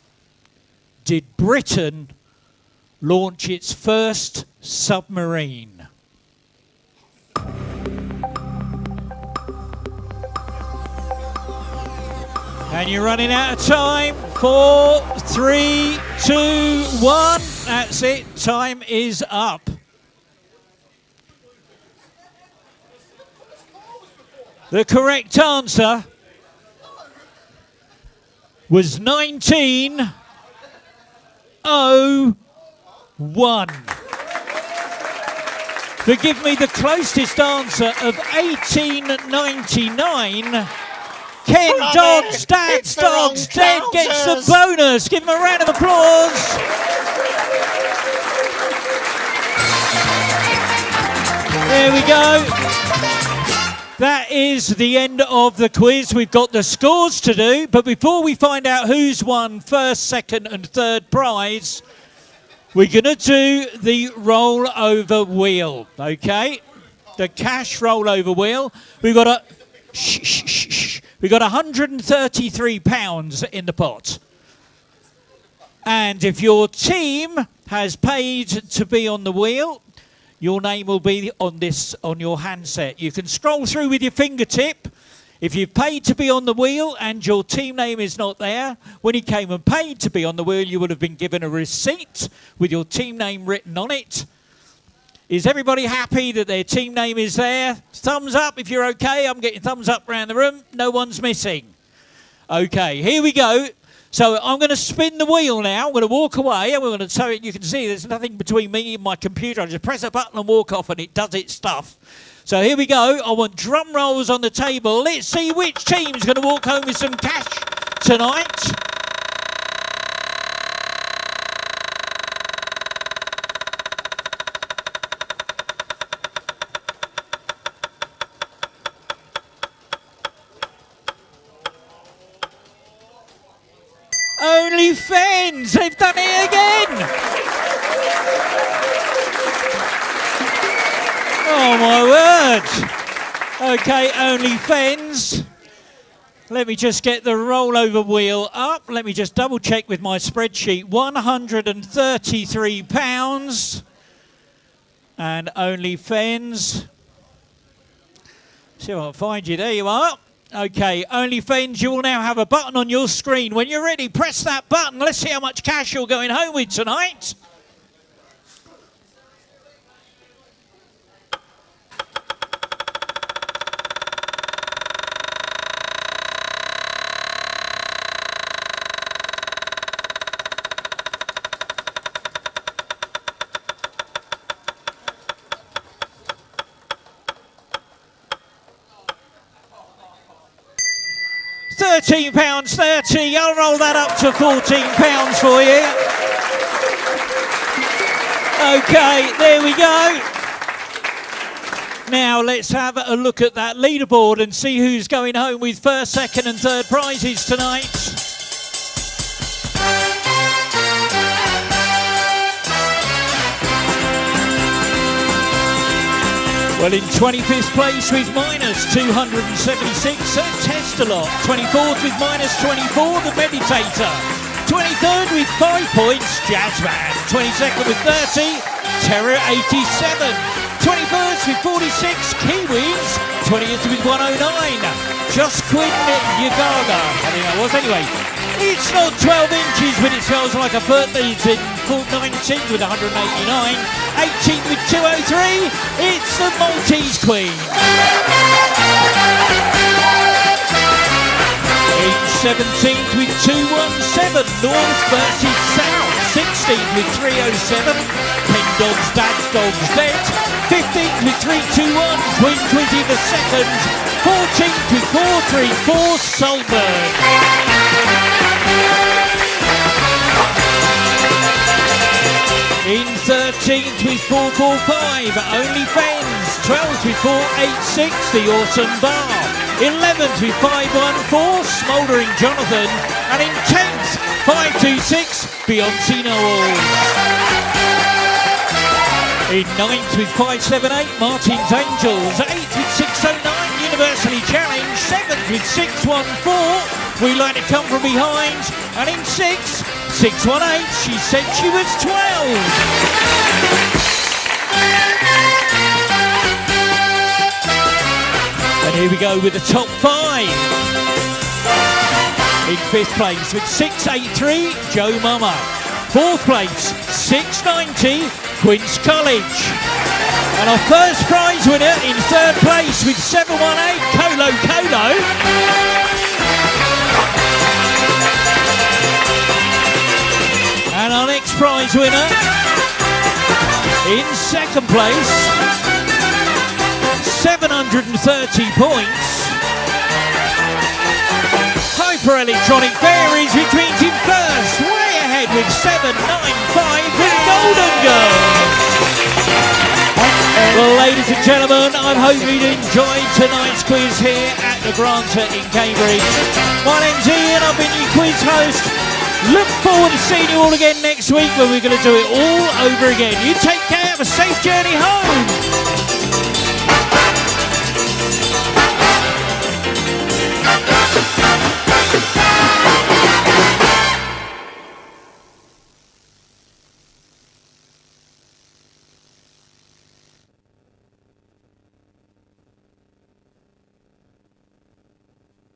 did Britain launch its first submarine? And you're running out of time. 4, 3, 2, 1. That's it. Time is up. The correct answer was 1901. Forgive me, the closest answer of 1899. Ken Dodds, Dad's Dogs Dead gets the bonus. Give him a round of applause. There we go. That is the end of the quiz. We've got the scores to do, but before we find out who's won first, second and third prize, we're going to do the rollover wheel, okay? The cash rollover wheel. We've got we've got £133 in the pot. And if your team has paid to be on the wheel, your name will be on your handset. You can scroll through with your fingertip. If you've paid to be on the wheel and your team name is not there, when you came and paid to be on the wheel, you would have been given a receipt with your team name written on it. Is everybody happy that their team name is there? Thumbs up if you're okay. I'm getting thumbs up around the room. No one's missing. Okay, here we go. So I'm going to spin the wheel now. I'm going to walk away, and we're going to. So you can see there's nothing between me and my computer. I just press a button and walk off, and it does its stuff. So here we go. I want drum rolls on the table. Let's see which team's going to walk home with some cash tonight. OnlyFans, they've done it again. Oh my word. Okay, OnlyFans. Let me just get the rollover wheel up. Let me just double check with my spreadsheet. £133. And OnlyFans. See if I can find you. There you are. Okay, OnlyFans, you will now have a button on your screen. When you're ready, press that button. Let's see how much cash you're going home with tonight. £13.30. I'll roll that up to £14 for you. Okay, there we go. Now let's have a look at that leaderboard and see who's going home with first, second and third prizes tonight. Well, in 25th place with minus 276, Testalot. 24th with minus 24, The Meditator. 23rd with 5 points, Jazzman. 22nd with 30, Terror 87. 21st with 46, Kiwis. 20th with 109, Just Quinn Yagaga. I think that was anyway. It's not 12 inches, but it smells like a foot. It's in 19th with 189, 18th with 203. It's the Maltese Queen. In 17th with 217, North versus South. 16th with 307, Pen Dogs, Bad Dogs, Dead. 15th with 321, Twin Twizzy the second. 14th with 434, Solberg. In 13th with 445, OnlyFans. 12th with 486, The Awesome Bar. 11th with 514, Smouldering Jonathan. And in 10th, 526, Beyonce Knowles. In 9th with 578, Martin's Angels. 8th with 609, Universally Challenge. 7th with 614, We Like to Come From Behind. And in 6th, 618, She Said She Was 12. And here we go with the top 5. In 5th place with 683, Joe Mama. 4th place, 690, Queen's College. And our first prize winner in 3rd place with 718, Colo Colo. And our next prize winner in 2nd place, 730 points. Hyper Electronic Fairies retreats in first, way ahead with 795 with Golden Girls. Well, ladies and gentlemen, I hope you enjoyed tonight's quiz here at the Granta in Cambridge. My name's Ian, I've been your quiz host. Look forward to seeing you all again next week when we're going to do it all over again. You take care, have a safe journey home.